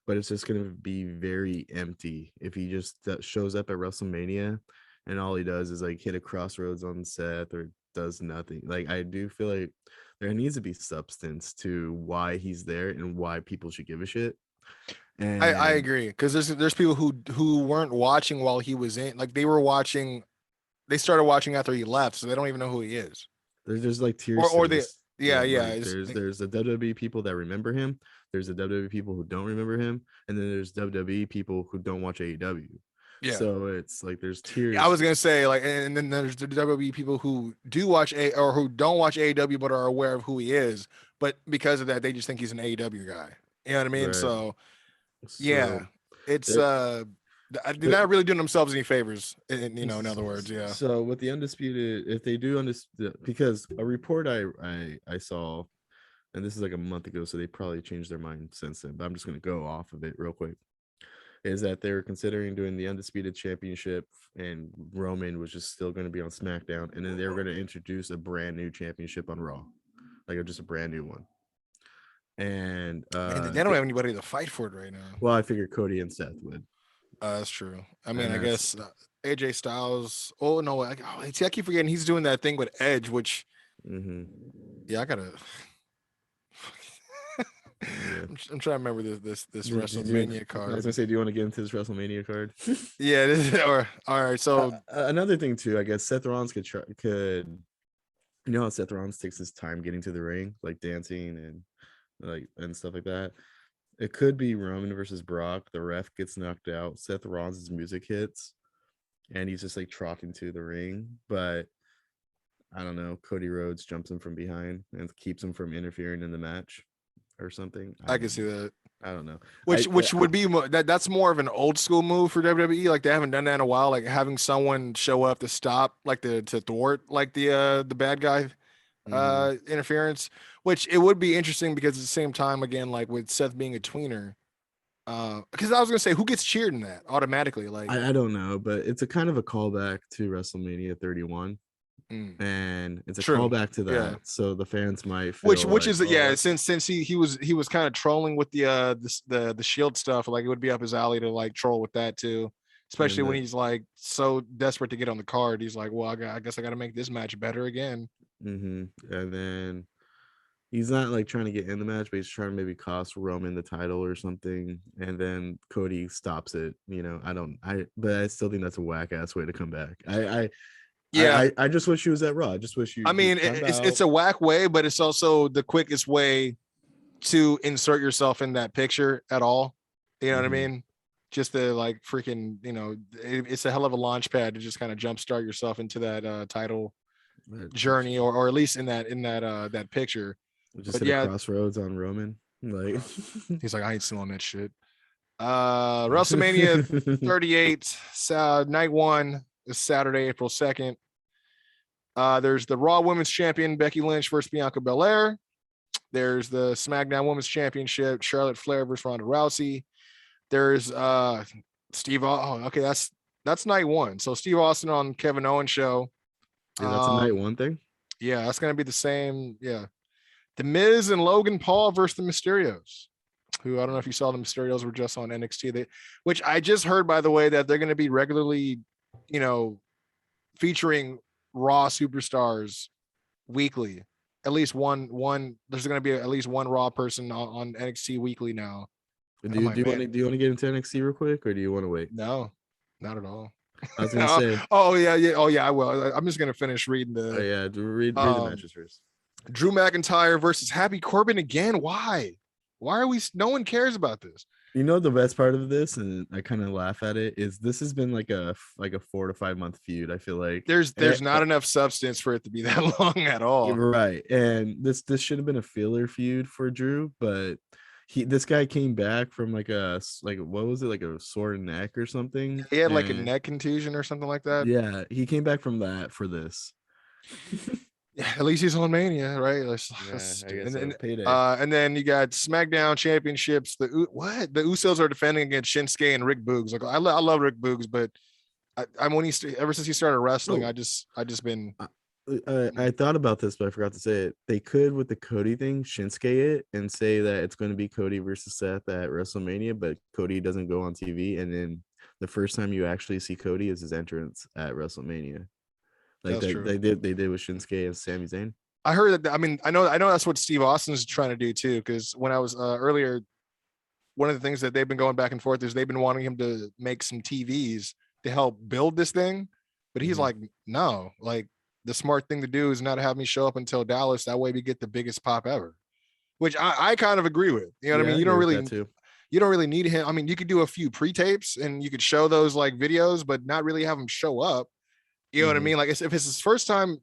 but it's just gonna be very empty if he just shows up at WrestleMania and all he does is like hit a crossroads on Seth or does nothing. Like, I do feel like there needs to be substance to why he's there and why people should give a shit. And I agree, because there's people who weren't watching while he was in, like they started watching after he left, so they don't even know who he is. There's like tier or they like, there's the WWE people that remember him, there's the WWE people who don't remember him, and then there's WWE people who don't watch AEW. So it's like there's tiers. I was gonna say, like, and then there's the WWE people who do watch or who don't watch AEW but are aware of who he is, but because of that they just think he's an AEW guy. You know what I mean? Right. So yeah, it's they're not really doing themselves any favors, in other words. Yeah. So with the Undisputed, if they do because a report I saw, and this is like a month ago, so they probably changed their mind since then, but I'm just going to go off of it real quick, is that they were considering doing the Undisputed Championship, and Roman was just still going to be on SmackDown, and then they were going to introduce a brand new championship on Raw, like just a brand new one. And they don't have anybody to fight for it right now. Well, I figured Cody and Seth would. That's true. I mean, I guess AJ Styles. Oh no, I keep forgetting he's doing that thing with Edge, which yeah, I gotta. I'm trying to remember this WrestleMania card. I was gonna say, do you want to get into this WrestleMania card? Yeah, all right. So another thing too, I guess Seth Rollins could you know how Seth Rollins takes his time getting to the ring, like dancing and stuff like that. It could be Roman versus Brock. The ref gets knocked out. Seth Rollins' music hits, and he's just like trotting to the ring. But I don't know. Cody Rhodes jumps him from behind and keeps him from interfering in the match, or something. I can see that. I don't know. Which would be that's more of an old school move for WWE. Like they haven't done that in a while. Like having someone show up to stop, like to thwart, like the bad guy interference. Which it would be interesting because at the same time, again, like with Seth being a tweener, because I was gonna say, who gets cheered in that automatically? Like I don't know, but it's a kind of a callback to WrestleMania 31, and it's a callback to that. Yeah. So the fans might feel which is since he was kind of trolling with the Shield stuff, like it would be up his alley to like troll with that too. Especially when he's like so desperate to get on the card, he's like, well, I guess I got to make this match better again. And then he's not like trying to get in the match, but he's trying to maybe cost Roman the title or something. And then Cody stops it. You know, but I still think that's a whack ass way to come back. I just wish he was at Raw. I just wish you. I mean, it's a whack way, but it's also the quickest way to insert yourself in that picture at all. You know what I mean? Just the like freaking, you know, it's a hell of a launch pad to just kind of jumpstart yourself into that title journey, or at least in that picture. Just hit a crossroads on Roman. Like, He's like, I ain't selling that shit. WrestleMania 38, night one is Saturday, April 2nd. There's the Raw Women's Champion Becky Lynch versus Bianca Belair. There's the SmackDown Women's Championship Charlotte Flair versus Ronda Rousey. There's Steve. Oh, okay, that's night one. So Steve Austin on Kevin Owens show. that's a night one thing. Yeah, that's gonna be the same. Yeah, The Miz and Logan Paul versus the Mysterios. Who I don't know if you saw the Mysterios were just on NXT. Which I just heard, by the way, that they're going to be regularly, featuring Raw superstars weekly. At least one. There's going to be at least one Raw person on NXT weekly now. Do you want to get into NXT real quick, or do you want to wait? No, not at all. I was gonna say. Oh yeah. I will. I'm just gonna finish reading the. Oh yeah, read the matches first. Drew McIntyre versus Happy Corbin again. Why? Why are we? No one cares about this. You know the best part of this, and I kind of laugh at it, is this has been like a 4 to 5 month feud. I feel like there's not enough substance for it to be that long at all. Right, and this should have been a filler feud for Drew, but this guy came back from like what was it, like a sore neck or something? He had like a neck contusion or something like that. Yeah, he came back from that for this. Yeah, at least he's on Mania, right? And then you got SmackDown Championships. The Usos are defending against Shinsuke and Rick Boogs. Like I love Rick Boogs, but I'm ever since he started wrestling, I just been. I thought about this, but I forgot to say it. They could, with the Cody thing, Shinsuke it and say that it's going to be Cody versus Seth at WrestleMania, but Cody doesn't go on TV, and then the first time you actually see Cody is his entrance at WrestleMania. Like they did with Shinsuke and Sami Zayn. I heard that. I mean, I know that's what Steve Austin is trying to do too. Because when I was earlier, one of the things that they've been going back and forth is they've been wanting him to make some TVs to help build this thing, but he's like, no, like the smart thing to do is not have me show up until Dallas. That way we get the biggest pop ever, which I kind of agree with. You know what I mean? You don't really need him. I mean, you could do a few pre-tapes and you could show those like videos, but not really have him show up. You know what I mean? Like if it's his first time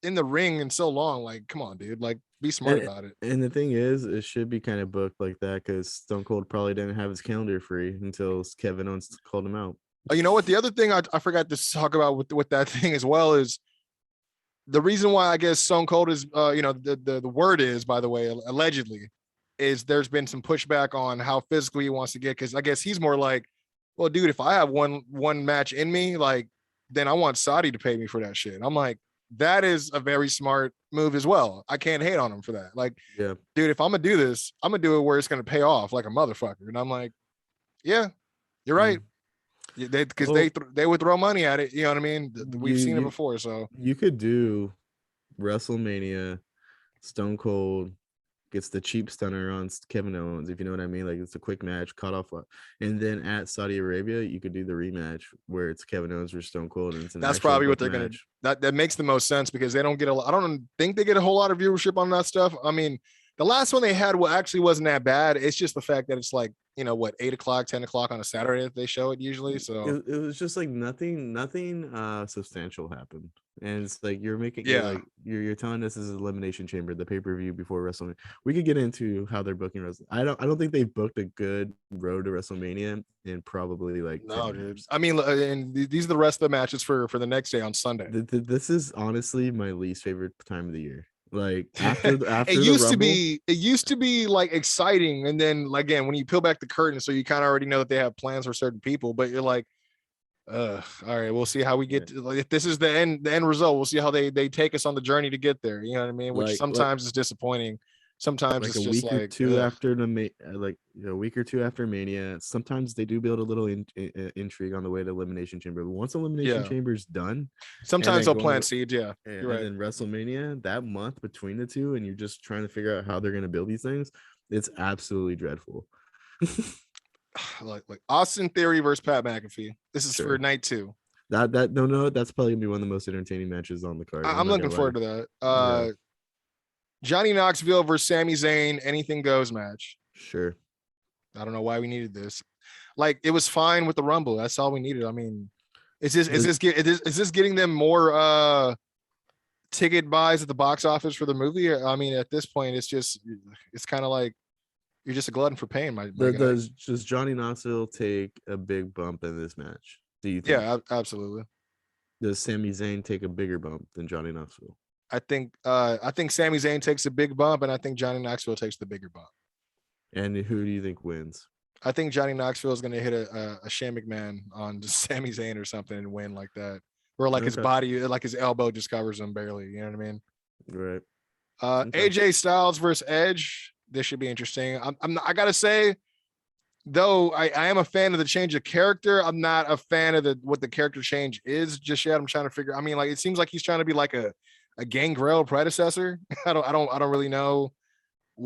in the ring in so long, like, come on, dude, like be smart about it. And the thing is, it should be kind of booked like that because Stone Cold probably didn't have his calendar free until Kevin Owens called him out. You know what? The other thing I forgot to talk about with that thing as well is the reason why I guess Stone Cold is, the word is, by the way, allegedly, is there's been some pushback on how physically he wants to get. Because I guess he's more like, well, dude, if I have one match in me, like, then I want Saudi to pay me for that shit. I'm like, that is a very smart move as well. I can't hate on him for that. Like, yeah, dude, if I'm gonna do this, I'm gonna do it where it's gonna pay off like a motherfucker. And I'm like, yeah, you're right. Because they would throw money at it. You know what I mean? We've seen it before. So you could do WrestleMania, Stone Cold gets the cheap stunner on Kevin Owens, if you know what I mean. Like it's a quick match, cut off, and then at Saudi Arabia, you could do the rematch where it's Kevin Owens versus Stone Cold, and that's probably what they're gonna. That makes the most sense because they don't get I don't think they get a whole lot of viewership on that stuff. I mean, the last one they had actually wasn't that bad. It's just the fact that it's like 8 o'clock, 10 o'clock on a Saturday that they show it usually. So it was just like nothing substantial happened. And it's like you're telling us this is Elimination Chamber, the pay-per-view before WrestleMania. We could get into how they're booking wrestling. I don't think they've booked a good road to WrestleMania in probably like no, dude. Years. I mean, and these are the rest of the matches for the next day on Sunday. This is honestly my least favorite time of the year. Like after it used to be like exciting, and then again when you peel back the curtain, so you kind of already know that they have plans for certain people, but you're like, all right, we'll see how we get to, like, if this is the end result, we'll see how they take us on the journey to get there. You know what I mean? Which sometimes is disappointing. Sometimes like it's a just week or two after a week or two after Mania. Sometimes they do build a little intrigue on the way to Elimination Chamber. But once Elimination Chamber is done, sometimes they'll plant seeds. Yeah, and then WrestleMania that month between the two, and you're just trying to figure out how they're going to build these things. It's absolutely dreadful. like Austin Theory versus Pat McAfee. This is for night 2. That's probably gonna be one of the most entertaining matches on the card. I'm looking forward to that. Johnny Knoxville versus Sami Zayn, anything goes match. Sure. I don't know why we needed this. Like it was fine with the Rumble. That's all we needed. I mean, is this getting them more ticket buys at the box office for the movie? I mean, at this point, it's kind of like You're just a glutton for pain, my guy. Does Johnny Knoxville take a big bump in this match? Do you think? Yeah, absolutely. Does Sami Zayn take a bigger bump than Johnny Knoxville? I think Sami Zayn takes a big bump, and I think Johnny Knoxville takes the bigger bump. And who do you think wins? I think Johnny Knoxville is going to hit a Shane McMahon on just Sami Zayn or something and win like that, or like his body, like his elbow just covers him barely. You know what I mean? Right. AJ Styles versus Edge. This should be interesting. I gotta say, though, I am a fan of the change of character. I'm not a fan of what the character change is just yet. I'm trying to figure. I mean, like, it seems like he's trying to be like a Gangrel predecessor. I don't really know.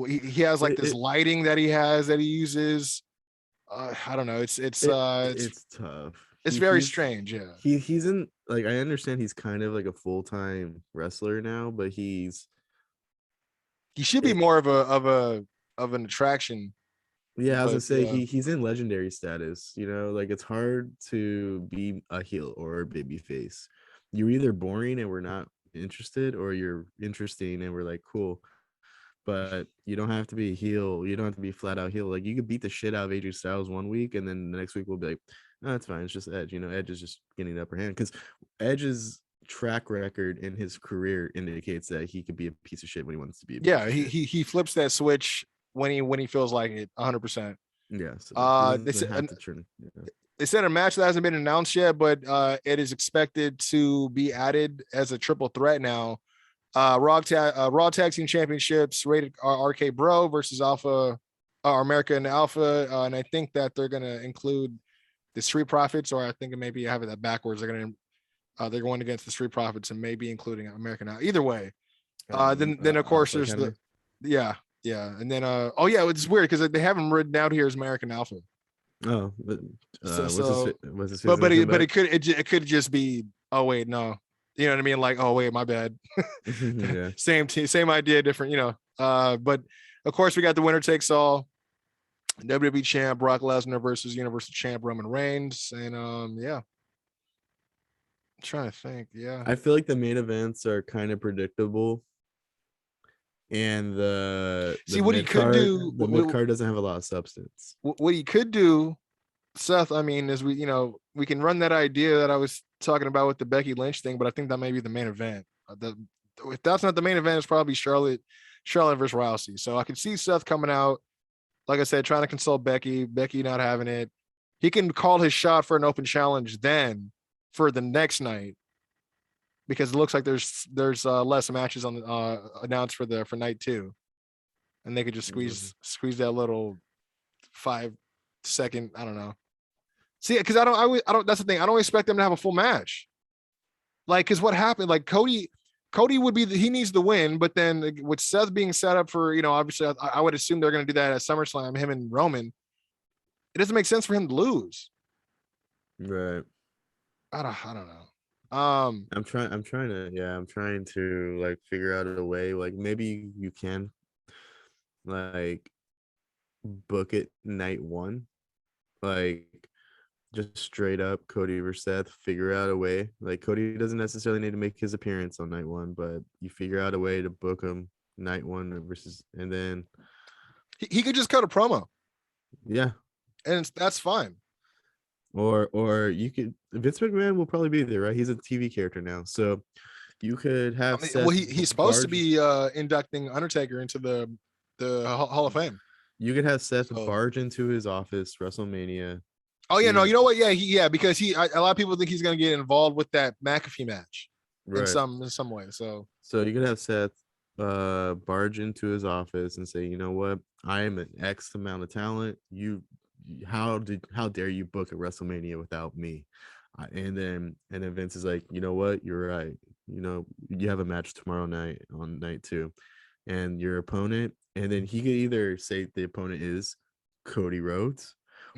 He has like this lighting that he uses. I don't know. It's tough. It's very strange. Yeah. He's in, like, I understand he's kind of like a full-time wrestler now, but he should be more of an attraction. Yeah, I was gonna say he's in legendary status. You know, like, it's hard to be a heel or a baby face. You're either boring and we're not interested, or you're interesting and we're like, cool. But you don't have to be a heel. You don't have to be flat out heel. Like, you could beat the shit out of AJ Styles one week, and then the next week we'll be like, no, it's fine. It's just Edge. You know, Edge is just getting the upper hand, because Edge's track record in his career indicates that he could be a piece of shit when he wants to be. He flips that switch when he feels like it, 100%. Yeah. So they said a match that hasn't been announced yet, but it is expected to be added as a triple threat now. Raw Tag Team Championships, rated RK Bro versus America and Alpha, and I think that they're gonna include the Street Profits, or I think maybe I have it backwards. They're going against the Street Profits and maybe including American Alpha. Either way, then of course there's and then it's weird because they have him written out here as American Alpha. Oh, but it could just be, oh wait, no. You know what I mean? Like, oh wait, my bad. Yeah. Same team, same idea, different, but of course we got the winner takes all. WWE champ Brock Lesnar versus Universal champ Roman Reigns. And I'm trying to think. Yeah. I feel like the main events are kind of predictable. And the what he could do, the mid card doesn't have a lot of substance. What he could do, Seth, I mean, is we can run that idea that I was talking about with the Becky Lynch thing, but I think that may be the main event. If that's not the main event, it's probably Charlotte versus Rousey. So I can see Seth coming out, like I said, trying to consult Becky not having it. He can call his shot for an open challenge then for the next night, because it looks like there's less matches on announced for night 2, and they could just squeeze that little 5-second, I don't know. See, because I don't. That's the thing. I don't expect them to have a full match. Like, because what happened? Like Cody would be he needs the win, but then with Seth being set up for, obviously I would assume they're going to do that at SummerSlam, him and Roman. It doesn't make sense for him to lose. Right. I don't know. I'm trying to like figure out a way, like maybe you can like book it night 1, like just straight up Cody versus Seth. Figure out a way, like Cody doesn't necessarily need to make his appearance on night 1, but you figure out a way to book him night 1 versus, and then he could just cut a promo. Yeah, and that's fine. Or you could, Vince McMahon will probably be there, right? He's a TV character now, so you could have. He's supposed to be inducting Undertaker into the Hall of Fame. You could have Seth barge into his office, WrestleMania. Oh yeah, no, you know what? Yeah, because a lot of people think he's gonna get involved with that McAfee match, right, in some way. So you could have Seth barge into his office and say, you know what, I am an X amount of talent. How dare you book a WrestleMania without me? And then Vince is like, you know what, you're right. You have a match tomorrow night on night 2, and your opponent. And then he could either say the opponent is Cody Rhodes,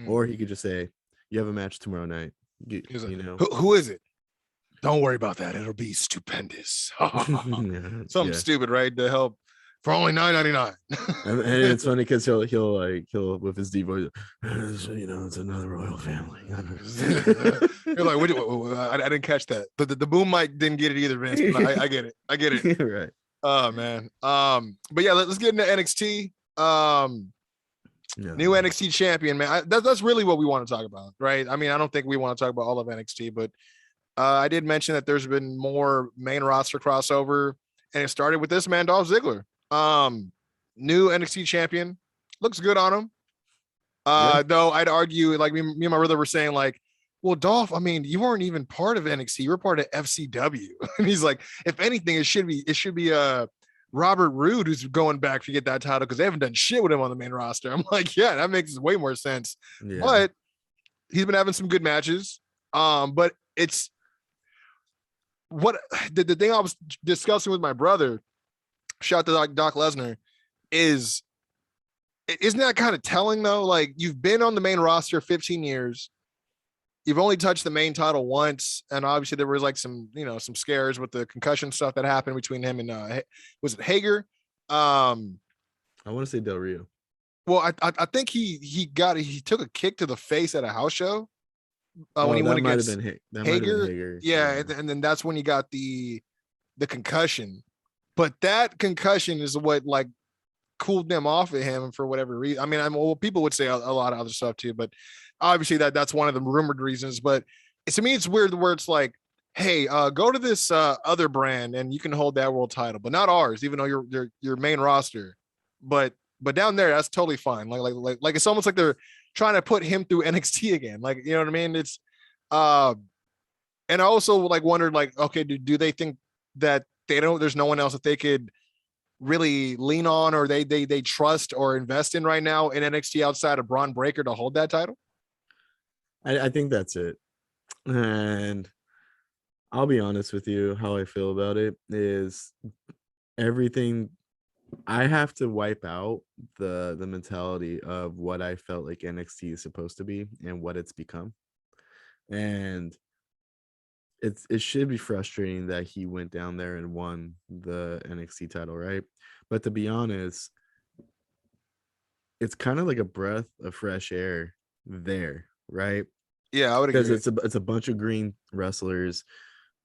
or he could just say, you have a match tomorrow night. Who is it? Don't worry about that. It'll be stupendous. Something stupid, right? To help for only $9.99. and it's funny because he'll with his deep voice, it's another royal family. You're like, I didn't catch that. The boom mic didn't get it either, Vince. But I get it. Right. Oh man. But yeah, let's get into NXT. Yeah. New NXT champion, man. That's really what we want to talk about, right? I mean, I don't think we want to talk about all of NXT, but I did mention that there's been more main roster crossover, and it started with this man, Dolph Ziggler. New NXT champion, looks good on him. Though I'd argue, like me and my brother were saying, like, well, Dolph, I mean, you weren't even part of NXT, you were part of FCW. And he's like, if anything, it should be Robert Roode who's going back to get that title because they haven't done shit with him on the main roster. I'm like, yeah, that makes way more sense. Yeah. But he's been having some good matches. But it's what the thing I was discussing with my brother, shout out to Doc Lesnar, isn't that kind of telling though? Like, you've been on the main roster 15 years. You've only touched the main title once, and obviously there was like some scares with the concussion stuff that happened between him and was it Hager? I want to say Del Rio. Well, I think he took a kick to the face at a house show when he went against Hager. Yeah, and then that's when he got the concussion. But that concussion is what like cooled them off of him for whatever reason. I mean, well, people would say a lot of other stuff too, but obviously that's one of the rumored reasons. But to me, it's weird where it's like, hey, go to this other brand and you can hold that world title, but not ours, even though you're your main roster. But down there, that's totally fine. Like it's almost like they're trying to put him through NXT again. Like, you know what I mean? It's and I also like wondered, like, okay, do they think that there's no one else that they could really lean on or they trust or invest in right now in NXT outside of Braun Breaker to hold that title? I think that's it. And I'll be honest with you, how I feel about it is everything. I have to wipe out the mentality of what I felt like NXT is supposed to be and what it's become. And it should be frustrating that he went down there and won the NXT title, right? But to be honest, it's kind of like a breath of fresh air there, right? Yeah, I would agree. Because it's a bunch of green wrestlers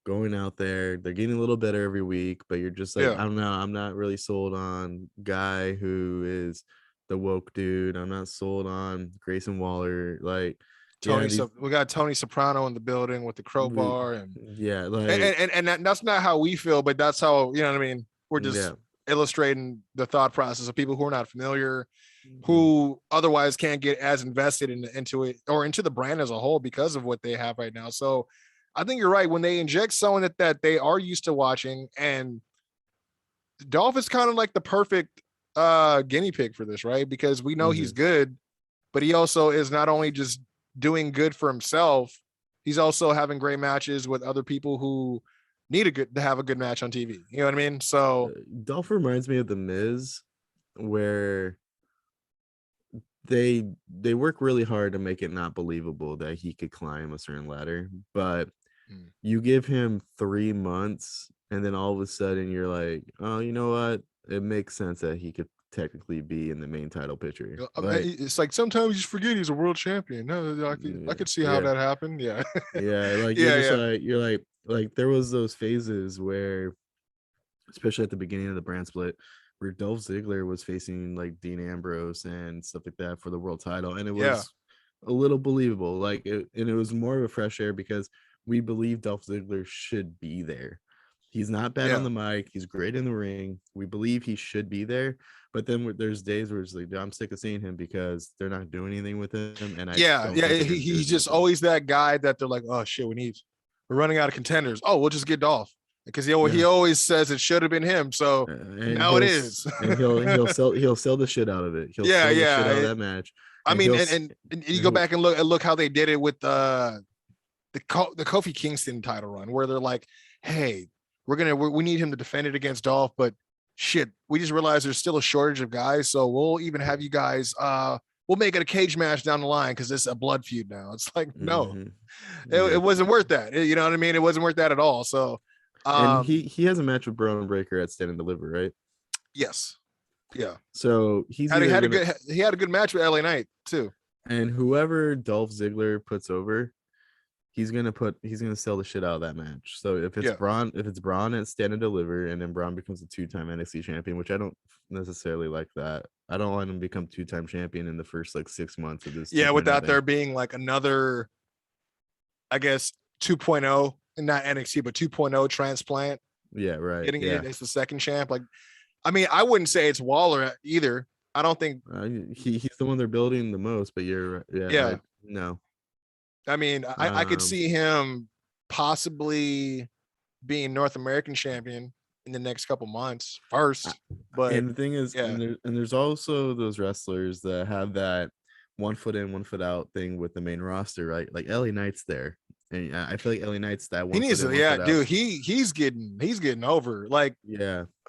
going out there. They're getting a little better every week, but you're just like, I don't know. I'm not really sold on Guy, who is the woke dude. I'm not sold on Grayson Waller. Like, we got Tony Soprano in the building with the crowbar, and and that's not how we feel, but that's how, you know what I mean. We're just illustrating the thought process of people who are not familiar, who otherwise can't get as invested into it or into the brand as a whole because of what they have right now. So I think you're right when they inject someone that they are used to watching, and Dolph is kind of like the perfect guinea pig for this, right? Because we know he's good, but he also is not only just doing good for himself, he's also having great matches with other people who need to have a good match on TV. You know what I mean? So Dolph reminds me of The Miz, where they work really hard to make it not believable that he could climb a certain ladder, but you give him 3 months and then all of a sudden you're like, oh, you know what? It makes sense that he could technically be in the main title picture. Like, it's like sometimes you just forget he's a world champion. No, I could see how that happened. Yeah. Like you're like there was those phases where, especially at the beginning of the brand split, where Dolph Ziggler was facing like Dean Ambrose and stuff like that for the world title, and it was a little believable. Like and it was more of a fresh air because we believe Dolph Ziggler should be there. He's not bad on the mic. He's great in the ring. We believe he should be there. But then there's days where it's like, I'm sick of seeing him because they're not doing anything with him. And he's just always that guy that they're like, oh shit, we're running out of contenders. Oh, we'll just get Dolph, because he always says it should have been him. So now it is. And he'll sell the shit out of it. He'll sell the shit out of that match. I mean, and you go back and look how they did it with the Kofi Kingston title run, where they're like, hey, we need him to defend it against Dolph, but shit, we just realized there's still a shortage of guys, so we'll even have you guys we'll make it a cage match down the line because it's a blood feud now. It's like, no, it wasn't worth that. You know what I mean? It wasn't worth that at all. So and he has a match with Braun Breaker at Stand and Deliver, right? Yes. Yeah. So he had a good match with LA Knight too. And whoever Dolph Ziggler puts over, he's gonna sell the shit out of that match. So if it's Braun at Stand and Deliver, and then Braun becomes a 2-time NXT champion, which I don't necessarily like that. I don't want him to become 2-time champion in the first like 6 months of this. Yeah, without there being like another, I guess 2.0, and not NXT, but 2.0 transplant. Yeah, right. Getting it as the second champ. Like, I mean, I wouldn't say it's Waller either. I don't think he's the one they're building the most, but you're no. I mean, I could see him possibly being North American champion in the next couple months first. But and the thing is, and there's also those wrestlers that have that 1 foot in, 1 foot out thing with the main roster, right? Like LA Knight's there. And I feel like LA Knight's that one. He needs to, dude. He's getting over. Like,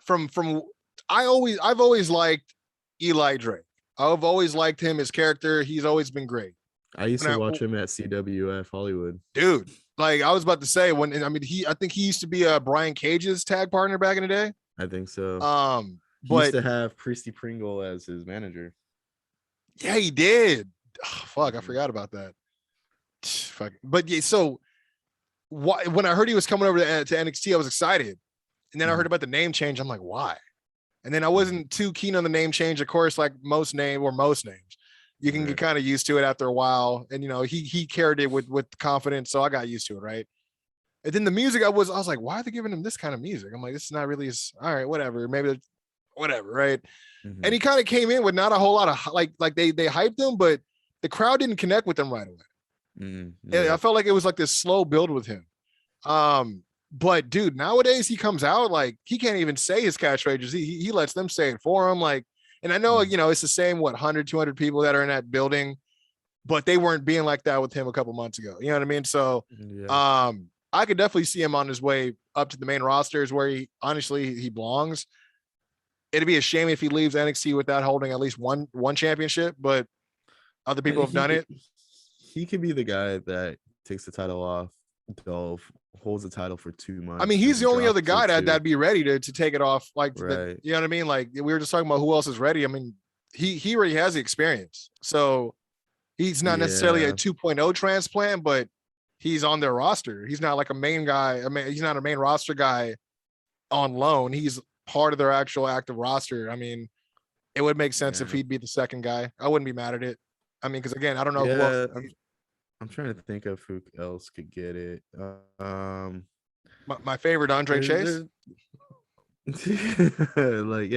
from I've always liked Eli Drake. I've always liked him, his character. He's always been great. I used to watch him at CWF Hollywood. Dude, like I was about to say, I think he used to be Brian Cage's tag partner back in the day. I think so. He but used to have Christy Pringle as his manager. Yeah, he did. Oh, fuck, I forgot about that. Fuck. But yeah, so when I heard he was coming over to NXT, I was excited. And then I heard about the name change. I'm like, why? And then I wasn't too keen on the name change. Of course, like most names, you can get kind of used to it after a while. And he carried it with confidence, so I got used to it, right? And then the music, I was like, why are they giving him this kind of music? I'm like, this is not really all right, whatever, maybe whatever, right? Mm-hmm. And he kind of came in with not a whole lot of like they hyped him, but the crowd didn't connect with him right away. Mm-hmm. I felt like it was like this slow build with him. But dude, nowadays he comes out like he can't even say his catchphrases. He lets them say it for him. Like, and I know, it's the same, 100, 200 people that are in that building, but they weren't being like that with him a couple months ago. You know what I mean? So, I could definitely see him on his way up to the main rosters where he belongs. It'd be a shame if he leaves NXT without holding at least one championship, but other people have done it. He could be the guy that takes the title off Dolph, holds the title for 2 months. I mean, he's the only other guy that'd be ready to take it off. Like, you know what I mean? Like, we were just talking about who else is ready. I mean, he already has the experience. So he's not necessarily a 2.0 transplant, but he's on their roster. He's not like a main guy. I mean, he's not a main roster guy on loan. He's part of their actual active roster. I mean, it would make sense if he'd be the second guy. I wouldn't be mad at it. I mean, because again, I don't know who else. I'm trying to think of who else could get it. My favorite, Andre Chase. Like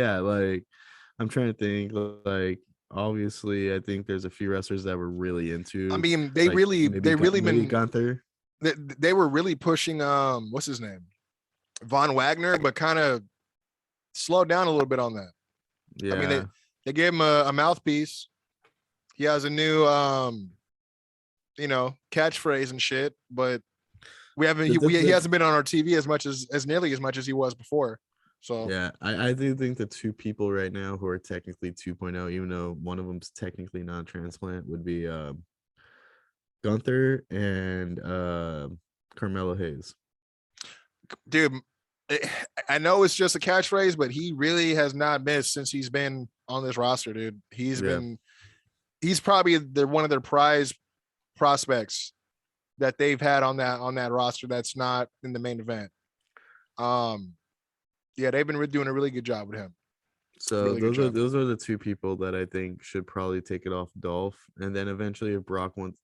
I'm trying to think. Like, obviously, I think there's a few wrestlers that were really into. I mean, they really been Gunther. They were really pushing what's his name, Von Wagner, but kind of slowed down a little bit on that. Yeah, I mean they gave him a mouthpiece. He has a new catchphrase and shit, but he hasn't been on our TV as nearly as much as he was before. So I do think the two people right now who are technically 2.0, even though one of them's technically non-transplant, would be Gunther and Carmelo Hayes. Dude, I know it's just a catchphrase, but he really has not missed since he's been on this roster, dude. He's probably one of their prize prospects that they've had on that roster that's not in the main event. They've been doing a really good job with him. So really those are the two people that I think should probably take it off Dolph, and then eventually if Braun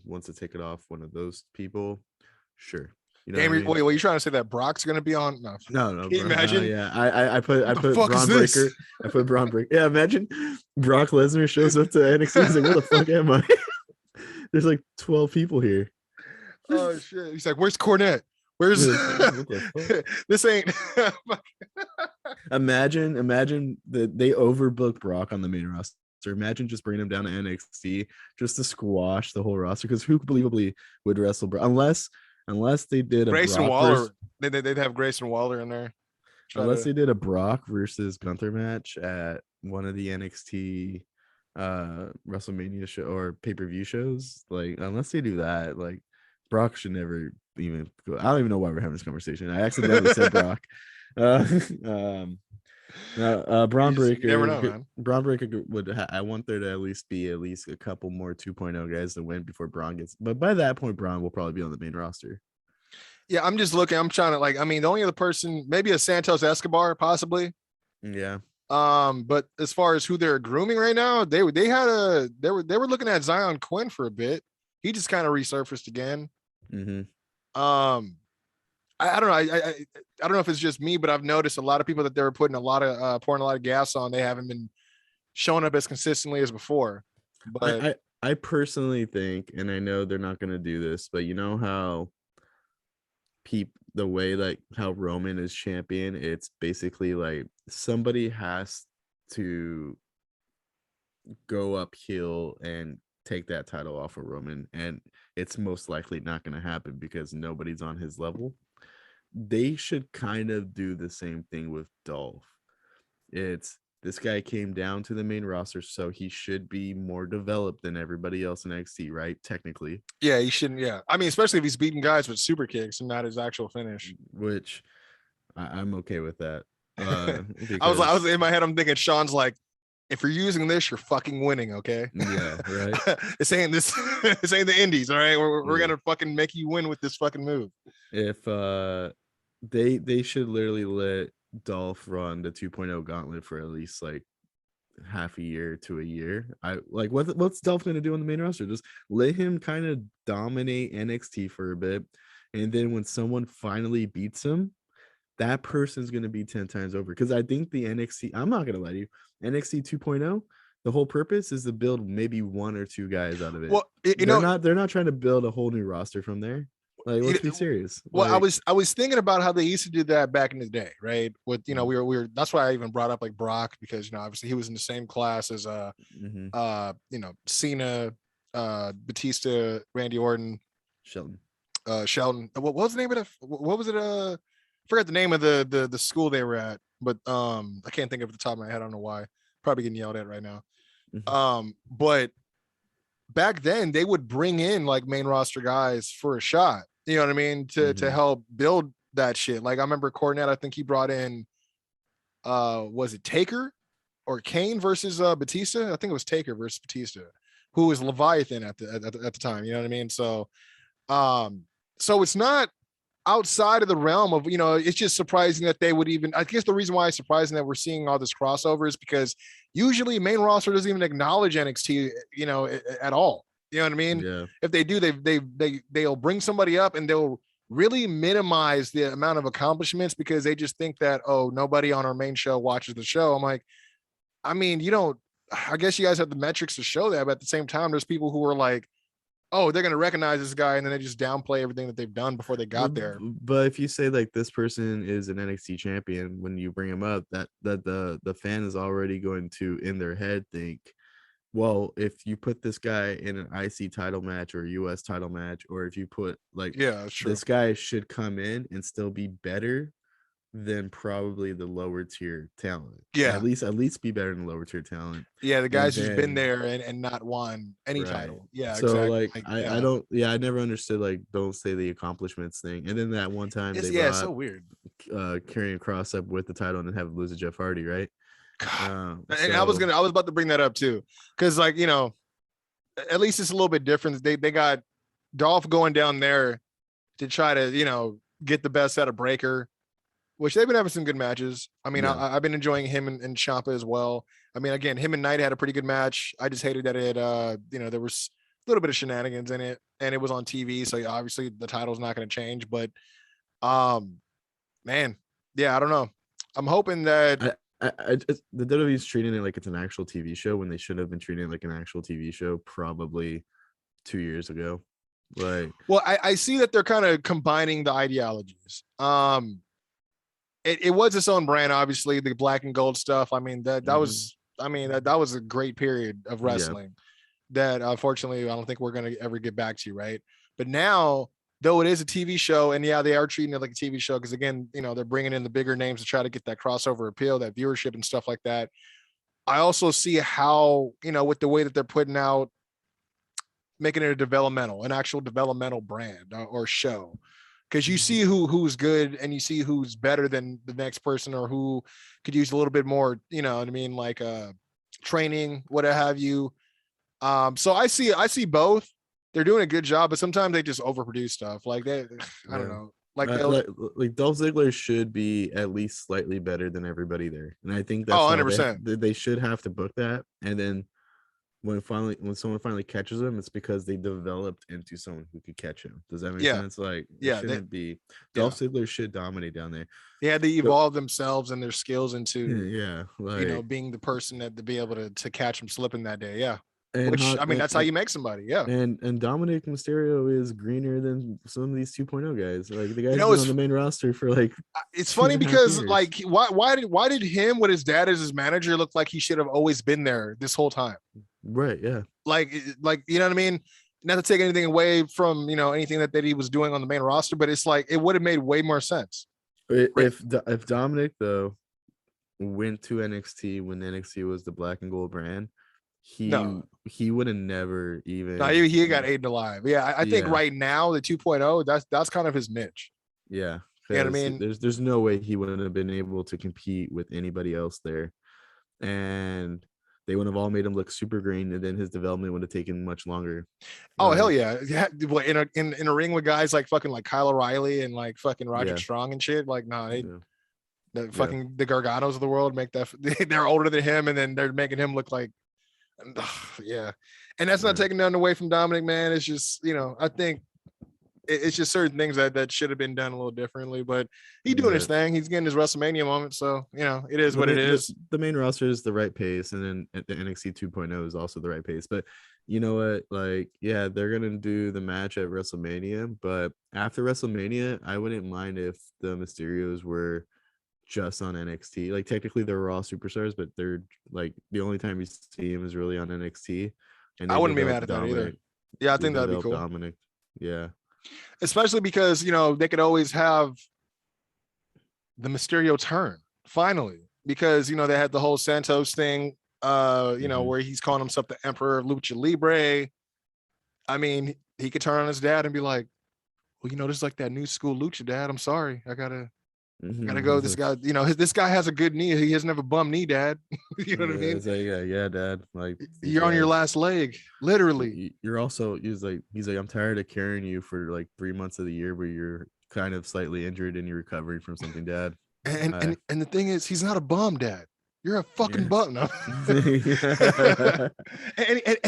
wants to take it off one of those people, sure. You know wait, you trying to say that Brock's gonna be on? No. Can you imagine? I put Braun Breaker. I put Braun Breaker. Yeah, imagine Brock Lesnar shows up to NXT. He's like, "Where the fuck am I?" There's like 12 people here. Oh shit! He's like, "Where's Cornette? Where's this? Ain't." Imagine that they overbook Brock on the main roster. Imagine just bringing him down to NXT just to squash the whole roster, because who believably would wrestle Brock unless they did a Grayson Waller. They'd have Grayson Waller in there. They did a Brock versus Gunther match at one of the NXT WrestleMania show or pay-per-view shows. Like, unless they do that, like, Brock should never even go. I don't even know why we're having this conversation. I accidentally said Brock. Braun You never know, Breaker. man. Braun Breaker would. I want there to at least be a couple more 2.0 guys to win before Braun gets. But by that point, Braun will probably be on the main roster. Yeah, I'm just looking. I'm trying to like. I mean, the only other person, maybe a Santos Escobar, possibly. Yeah. But as far as who they're grooming right now, they were looking at Zion Quinn for a bit. He just kind of resurfaced again. Mm-hmm. I don't know. I don't know if it's just me, but I've noticed a lot of people that they were putting a lot of pouring a lot of gas on. They haven't been showing up as consistently as before. But I personally think, and I know they're not going to do this, but you know how the way like how Roman is champion, it's basically like somebody has to go uphill and take that title off of Roman, and it's most likely not going to happen because nobody's on his level. They should kind of do the same thing with Dolph. It's this guy came down to the main roster, so he should be more developed than everybody else in NXT, right? Technically. Yeah, he shouldn't. Yeah. I mean, especially if he's beating guys with super kicks and not his actual finish. Which I'm okay with that. I was in my head, I'm thinking Sean's like, if you're using this, you're fucking winning, okay? Yeah, right. This ain't the indies, all right? We're gonna fucking make you win with this fucking move. If they should literally let Dolph run the 2.0 gauntlet for at least like half a year to a year. I like what's Dolph gonna do on the main roster? Just let him kind of dominate NXT for a bit, and then when someone finally beats him, that person's gonna be 10 times over. Because I think the NXT, I'm not gonna lie to you, NXT 2.0, the whole purpose is to build maybe one or two guys out of it. Well, they're not trying to build a whole new roster from there. Like, let's be serious. Well, like, I was thinking about how they used to do that back in the day, right? With we were that's why I even brought up like Brock, because obviously he was in the same class as Cena, Batista, Randy Orton, Shelton. What was the name of what was it? I forgot the name of the school they were at, but I can't think of it at the top of my head. I don't know why. Probably getting yelled at right now. But back then they would bring in like main roster guys for a shot. You know what I mean? To help build that shit. Like I remember Cornette, I think he brought in was it Taker or Kane versus Batista? I think it was Taker versus Batista, who was Leviathan at the time. You know what I mean? So so it's not outside of the realm of, it's just surprising that they would even, I guess the reason why it's surprising that we're seeing all this crossover is because usually main roster doesn't even acknowledge NXT, at all. You know what I mean? Yeah. If they do, they'll bring somebody up and they'll really minimize the amount of accomplishments because they just think that, oh, nobody on our main show watches the show. I'm like, I mean, I guess you guys have the metrics to show that, but at the same time, there's people who are like, oh, they're going to recognize this guy, and then they just downplay everything that they've done before they got there. But if you say like this person is an NXT champion, when you bring him up, that the fan is already going to in their head think, well, if you put this guy in an IC title match or a US title match, or if you put like, this guy should come in and still be better than probably the lower tier talent. Yeah. At least be better than lower tier talent. Yeah. The guy's who's been there and not won any title. Yeah. So exactly. I never understood like don't say the accomplishments thing. And then that one time it's so weird. Karrion Kross up with the title and then have it lose to Jeff Hardy, right? And I was about to bring that up too, because like at least it's a little bit different. They got Dolph going down there to try to get the best out of Breaker, which they've been having some good matches. I mean, I've been enjoying him and Ciampa as well. I mean, again, him and Knight had a pretty good match. I just hated that it there was a little bit of shenanigans in it, and it was on TV, so obviously the title's not going to change. But man, yeah, I don't know. I'm hoping that. The WWE's treating it like it's an actual TV show when they should have been treating it like an actual TV show probably 2 years ago. Like, well, I see that they're kind of combining the ideologies. It was its own brand, obviously, the black and gold stuff. I mean, that was a great period of wrestling that unfortunately I don't think we're gonna ever get back to, right? But now, though it is a TV show, and yeah, they are treating it like a TV show because again, they're bringing in the bigger names to try to get that crossover appeal, that viewership and stuff like that. I also see how, with the way that they're putting out, making it an actual developmental brand or show. because you see who's good and you see who's better than the next person or who could use a little bit more, you know what I mean, like training, what have you. So I see both. They're doing a good job, but sometimes they just overproduce stuff. Like I don't know. Like Dolph Ziggler should be at least slightly better than everybody there, and I think that's 100%. They should have to book that. And then when someone finally catches him, it's because they developed into someone who could catch him. Does that make sense? Like, shouldn't be Dolph Ziggler should dominate down there. Yeah, they evolve themselves and their skills into like, being the person that to be able to catch him slipping that day. Yeah. And which I mean, that's how you make somebody. Yeah. And Dominic Mysterio is greener than some of these 2.0 guys. Like the guys been on the main roster for like. It's funny because like why did him with his dad as his manager look like he should have always been there this whole time? Right. Yeah. Like you know what I mean? Not to take anything away from anything that he was doing on the main roster, but it's like it would have made way more sense. If Dominic though went to NXT when NXT was the black and gold brand. He would have never even. No, he got eaten alive. Yeah, I think right now the 2.0 that's kind of his niche. Yeah, you know what I mean. There's no way he wouldn't have been able to compete with anybody else there, and they would have all made him look super green, and then his development would have taken much longer. Oh hell yeah! In a ring with guys like fucking like Kyle O'Reilly and like fucking Roderick Strong and shit. Like the fucking the Garganos of the world make that they're older than him, and then they're making him look like. And that's not taking nothing away from Dominic, man. It's just I think it's just certain things that should have been done a little differently, but he's doing his thing. He's getting his WrestleMania moment, so it is what it is. The main roster is the right pace, and then the NXT 2.0 is also the right pace. But you know what, like they're gonna do the match at WrestleMania, but after WrestleMania I wouldn't mind if the Mysterios were just on NXT. Like technically they're Raw superstars, but they're like the only time you see him is really on NXT. And I wouldn't be mad at that either. Yeah, I think that'd be cool. Dominic. Yeah. Especially because they could always have the Mysterio turn finally. Because they had the whole Santos thing, where he's calling himself the Emperor of Lucha Libre. I mean, he could turn on his dad and be like, well, this is like that new school lucha, dad. I'm sorry. I gotta go. This guy, this guy has a good knee. He doesn't have a bum knee, dad. You know what I mean? It's like, yeah, dad. Like you're on your last leg, literally. You're also he's like, I'm tired of carrying you for like 3 months of the year where you're kind of slightly injured and you're recovering from something, dad. And the thing is, he's not a bum, dad. You're a fucking bum. No? and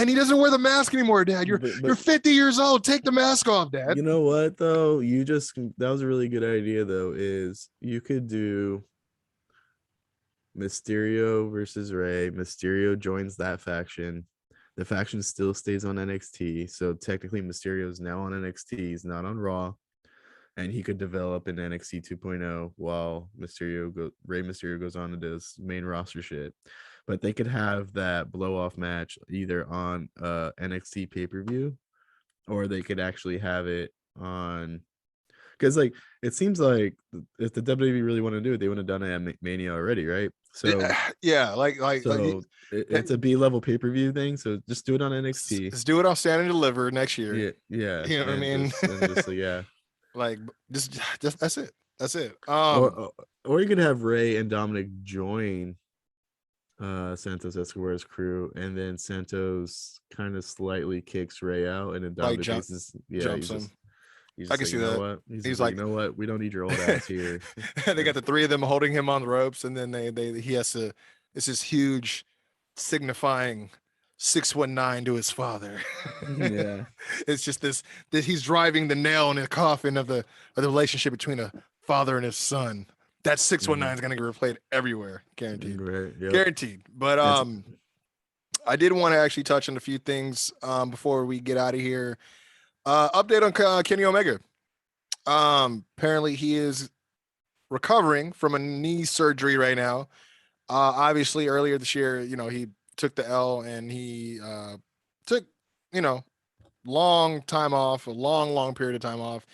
he doesn't wear the mask anymore, dad. You're 50 years old. Take the mask off, dad. You know what though? That was a really good idea though, is you could do Mysterio versus Rey. Mysterio joins that faction. The faction still stays on NXT. So technically Mysterio is now on NXT. He's not on Raw. And he could develop in NXT 2.0 while Rey Mysterio goes on and does main roster shit. But they could have that blow off match either on NXT pay-per-view, or they could actually have it on, because like it seems like if the WWE really want to do it, they would have done it at Mania already, right? So it's a B-level pay-per-view thing. So just do it on NXT. Let's do it on Stand and Deliver next year. Yeah. You know what I mean? Like just that's it. Or you could have Rey and Dominic join Santos Escobar's crew, and then Santos kind of slightly kicks Rey out, and then Dominic jumps him. I can see that. He's like, you know what? We don't need your old ass here. They got the three of them holding him on the ropes, and then he has to. It's this huge signifying 619 to his father. Yeah. It's just this he's driving the nail in the coffin of the relationship between a father and his son. That 619 is going to get replayed everywhere, guaranteed. Right, yep. Guaranteed. But I did want to actually touch on a few things before we get out of here. Update on Kenny Omega. Apparently he is recovering from a knee surgery right now. Obviously earlier this year, he took the L, and he took long time off, a long period of time off.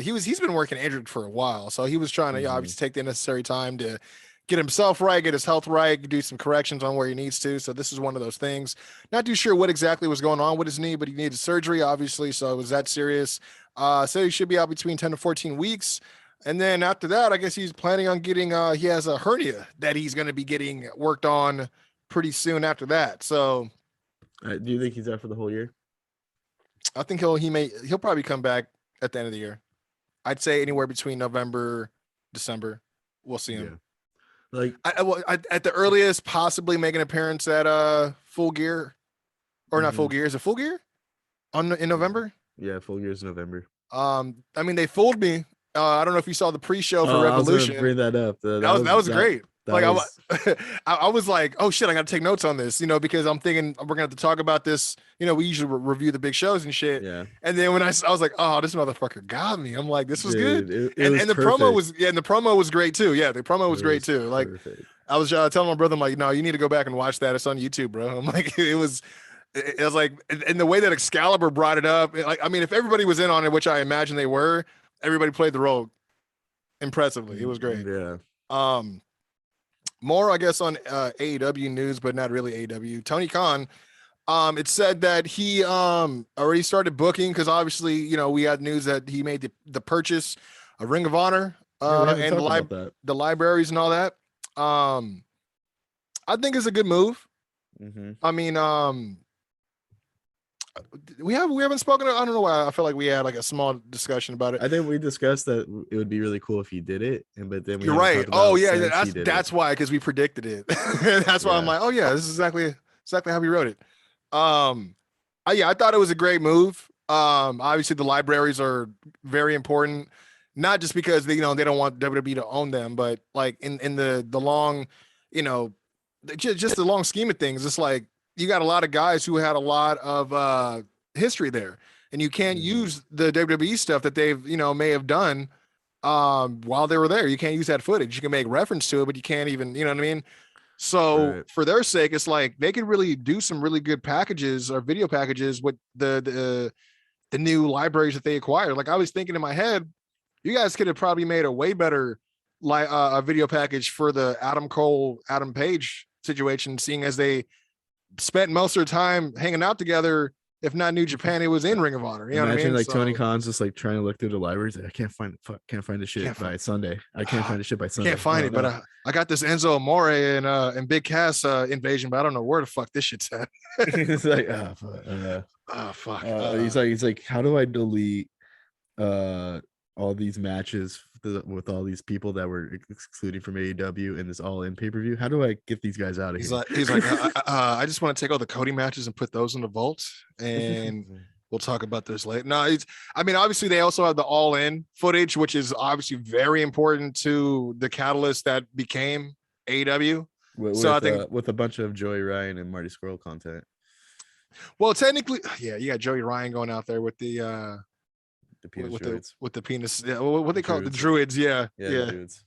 He's been working injured for a while, so he was trying to obviously take the necessary time to get himself right, get his health right, do some corrections on where he needs to. So this is one of those things. Not too sure what exactly was going on with his knee, but he needed surgery, obviously, so it was that serious. So he should be out between 10 to 14 weeks. And then after that, I guess he's planning on getting, he has a hernia that he's going to be getting worked on pretty soon after that. So do you think he's out for the whole year? I think he'll probably come back at the end of the year. I'd say anywhere between November, December. We'll see him. Yeah. Like at the earliest, possibly make an appearance at Full Gear, or not Full Gear. Is it Full Gear in November? Yeah, Full Gear is November. I mean, they fooled me. I don't know if you saw the pre-show for Revolution. I was bring that up. That was great. I was like, oh shit, I got to take notes on this, because I'm thinking we're gonna have to talk about this. We usually review the big shows and shit. Yeah. And then when I was like, oh, this motherfucker got me. I'm like, this was good. And the promo was, and the promo was great too. Yeah, the promo was great too. Like, I was telling my brother, I'm like, no, you need to go back and watch that. It's on YouTube, bro. I'm like, it was like, and the way that Excalibur brought it up, like, I mean, if everybody was in on it, which I imagine they were, everybody played the role impressively. It was great. Yeah. More, I guess, on AEW news, but not really AEW. Tony Khan, it said that he already started booking because obviously, we had news that he made the purchase of Ring of Honor and the libraries and all that. I think it's a good move. I mean, we haven't spoken. I don't know why. I feel like we had like a small discussion about it. I think we discussed that it would be really cool if he did it, but then you're right. Oh yeah, that's why, because we predicted it. That's why I'm like, oh yeah, this is exactly how we wrote it. I thought it was a great move. Obviously the libraries are very important, not just because they don't want WWE to own them, but like in the long, just the long scheme of things, it's like you got a lot of guys who had a lot of history there, and you can't use the WWE stuff that they've may have done while they were there. You can't use that footage. You can make reference to it, but you can't even, you know what I mean? So for their sake, it's like they could really do some really good packages or video packages with the new libraries that they acquired. Like, I was thinking in my head, you guys could have probably made a way better a video package for the Adam Cole, Adam Page situation, seeing as they spent most of their time hanging out together. If not New Japan, it was in Ring of Honor. You know what I mean? Like, Tony Khan's just like trying to look through the libraries. Like, I can't find the shit by Sunday. I can't find the shit by Sunday. Can't find it, but I got this Enzo Amore and Big Cass invasion, but I don't know where the fuck this shit's at. It's like, fuck. He's like, how do I delete all these matches with all these people that were excluding from AEW and this all in pay-per-view? How do I get these guys out of here? He's like, I just want to take all the Cody matches and put those in the vault, and we'll talk about this later. No, obviously they also have the all in footage, which is obviously very important to the catalyst that became AEW. I think with a bunch of Joey Ryan and Marty Scurll content. Well, technically, yeah, you got Joey Ryan going out there with the penis with the penis, yeah, what they call it, the druids, yeah. Druids.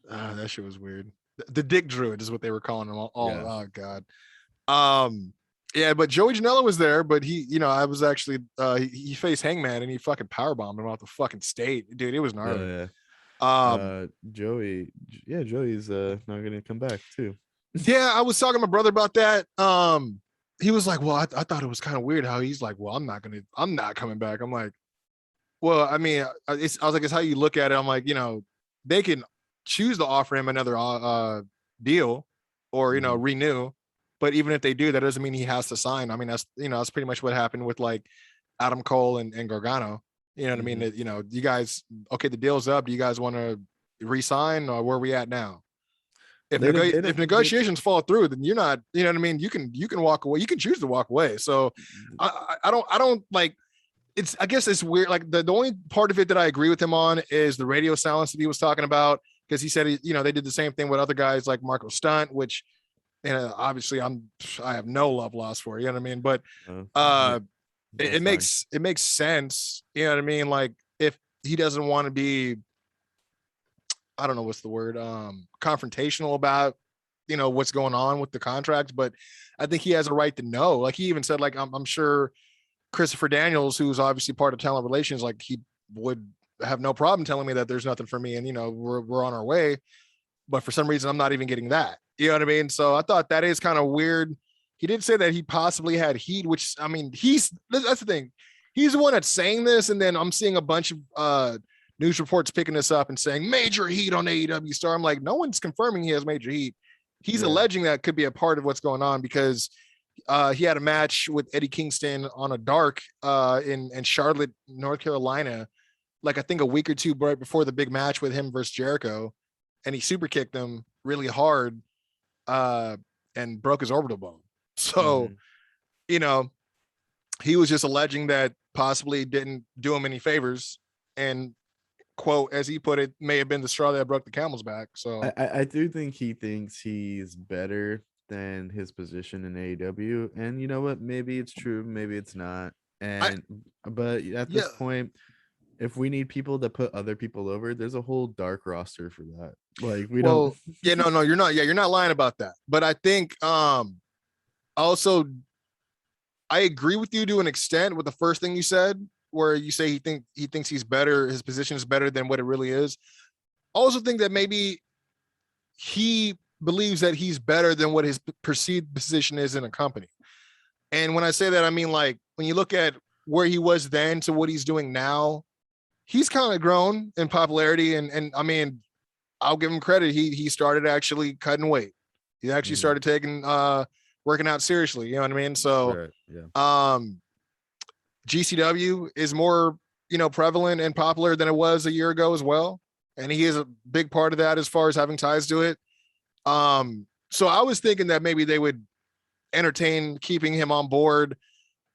That shit was weird. The dick druid is what they were calling them all. Oh god. Yeah, but Joey Janela was there, but he, I was actually he faced Hangman and he fucking powerbombed him off the fucking stage, dude. It was gnarly. Joey's not gonna come back too. Yeah, I was talking to my brother about that. He was like, well, I thought it was kind of weird how he's like, well, I'm not coming back. I'm like, well, I mean, I was like, it's how you look at it. I'm like, they can choose to offer him another deal or, renew. But even if they do, that doesn't mean he has to sign. I mean, that's pretty much what happened with like Adam Cole and Gargano. You know what I mean? You guys, okay, the deal's up. Do you guys want to re-sign, or where are we at now? If negotiations fall through, then you're not, you know what I mean? You can walk away. You can choose to walk away. So I don't like, I guess it's weird. Like the only part of it that I agree with him on is the radio silence that he was talking about, because he said, they did the same thing with other guys like Marco Stunt, which, obviously I have no love lost for, you know what I mean? But it makes sense. You know what I mean? Like if he doesn't want to be, I don't know what's the word, confrontational about, what's going on with the contract, but I think he has a right to know. Like he even said, like, I'm sure Christopher Daniels, who's obviously part of talent relations, like he would have no problem telling me that there's nothing for me and we're on our way, but for some reason I'm not even getting that, you know what I mean? So I thought that is kind of weird. He did say that he possibly had heat, which, I mean, that's the thing, he's the one that's saying this, and then I'm seeing a bunch of news reports picking this up and saying major heat on AEW star. I'm like, no one's confirming he has major heat. He's alleging that could be a part of what's going on because he had a match with Eddie Kingston on a dark in Charlotte, North Carolina, like I think a week or two right before the big match with him versus Jericho, and he super kicked him really hard and broke his orbital bone. So, you know, he was just alleging that possibly didn't do him any favors, and quote, as he put it, may have been the straw that broke the camel's back. So I do think he thinks he's better than his position in AEW, and you know what? Maybe it's true, maybe it's not. But at this point, if we need people to put other people over, there's a whole dark roster for that. Like we don't. Yeah, no, you're not. Yeah, you're not lying about that. But I think also I agree with you to an extent with the first thing you said, where you say he thinks he's better, his position is better than what it really is. I also think that maybe he believes that he's better than what his perceived position is in a company. And when I say that, I mean, like, when you look at where he was then to what he's doing now, he's kind of grown in popularity. And I mean, I'll give him credit. He started actually cutting weight. He actually started taking working out seriously. You know what I mean? So GCW is more, you know, prevalent and popular than it was a year ago as well. And he is a big part of that as far as having ties to it. So I was thinking that maybe they would entertain keeping him on board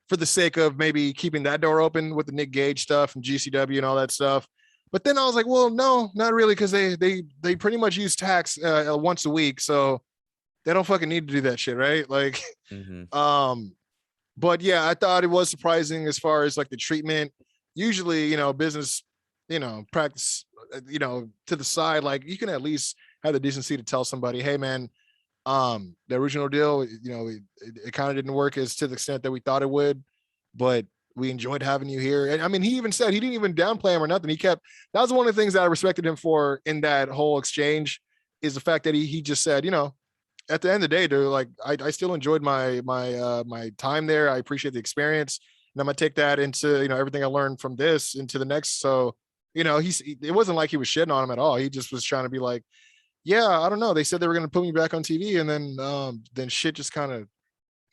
for the sake of maybe keeping that door open with the Nick Gage stuff and GCW and all that stuff. But then I was like, well, no, not really, because they pretty much use tax once a week, so they don't fucking need to do that shit, right? Like, but yeah, I thought it was surprising as far as like the treatment. Usually, you know, business, you know, practice, you know, to the side, like you can at least have the decency to tell somebody, hey man, the original deal, you know, it kind of didn't work as to the extent that we thought it would, but we enjoyed having you here. And I mean, he even said he didn't even downplay him or nothing. That was one of the things that I respected him for in that whole exchange, is the fact that he just said, you know, at the end of the day, dude, like I still enjoyed my time there. I appreciate the experience, and I'm gonna take that into, you know, everything I learned from this into the next. So, you know, it wasn't like he was shitting on him at all. He just was trying to be like, yeah, I don't know. They said they were going to put me back on TV, and then shit just kind of,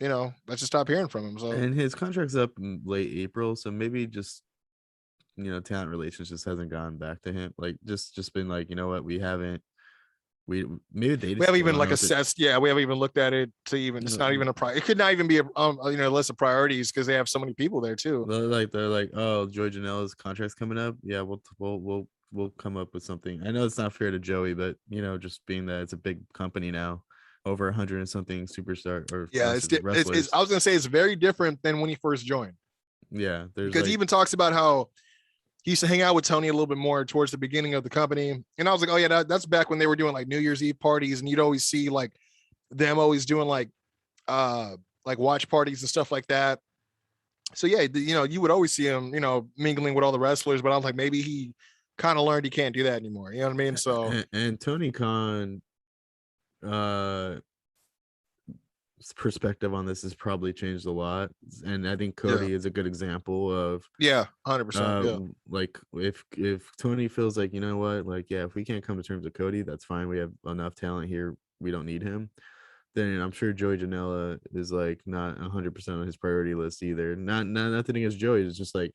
you know, I just stopped hearing from him. So, and his contract's up in late April, so maybe just, you know, talent relations just hasn't gone back to him. Like just been like, you know what, we haven't even like assessed. Yeah, we haven't even looked at it to even. It's not even a it could not even be a you know, list of priorities because they have so many people there too. They're like, oh, Joey Janela's contract's coming up. Yeah, we'll come up with something. I know it's not fair to Joey, but you know, just being that it's a big company now, over 100 and something superstar or it's I was gonna say it's very different than when he first joined. Yeah, because he even talks about how he used to hang out with Tony a little bit more towards the beginning of the company, and I was like, oh yeah, that's back when they were doing like New Year's Eve parties, and you'd always see like them always doing like watch parties and stuff like that. So yeah, you know, you would always see him, you know, mingling with all the wrestlers, but I was like, maybe he kind of learned he can't do that anymore. You know what I mean? So and Tony Khan perspective on this has probably changed a lot, and I think Cody is a good example of 100%. Like if Tony feels like, you know what, like, yeah, if we can't come to terms with Cody, that's fine, we have enough talent here, we don't need him, then I'm sure Joey Janela is like not 100% on his priority list either. Nothing against Joey, it's just like,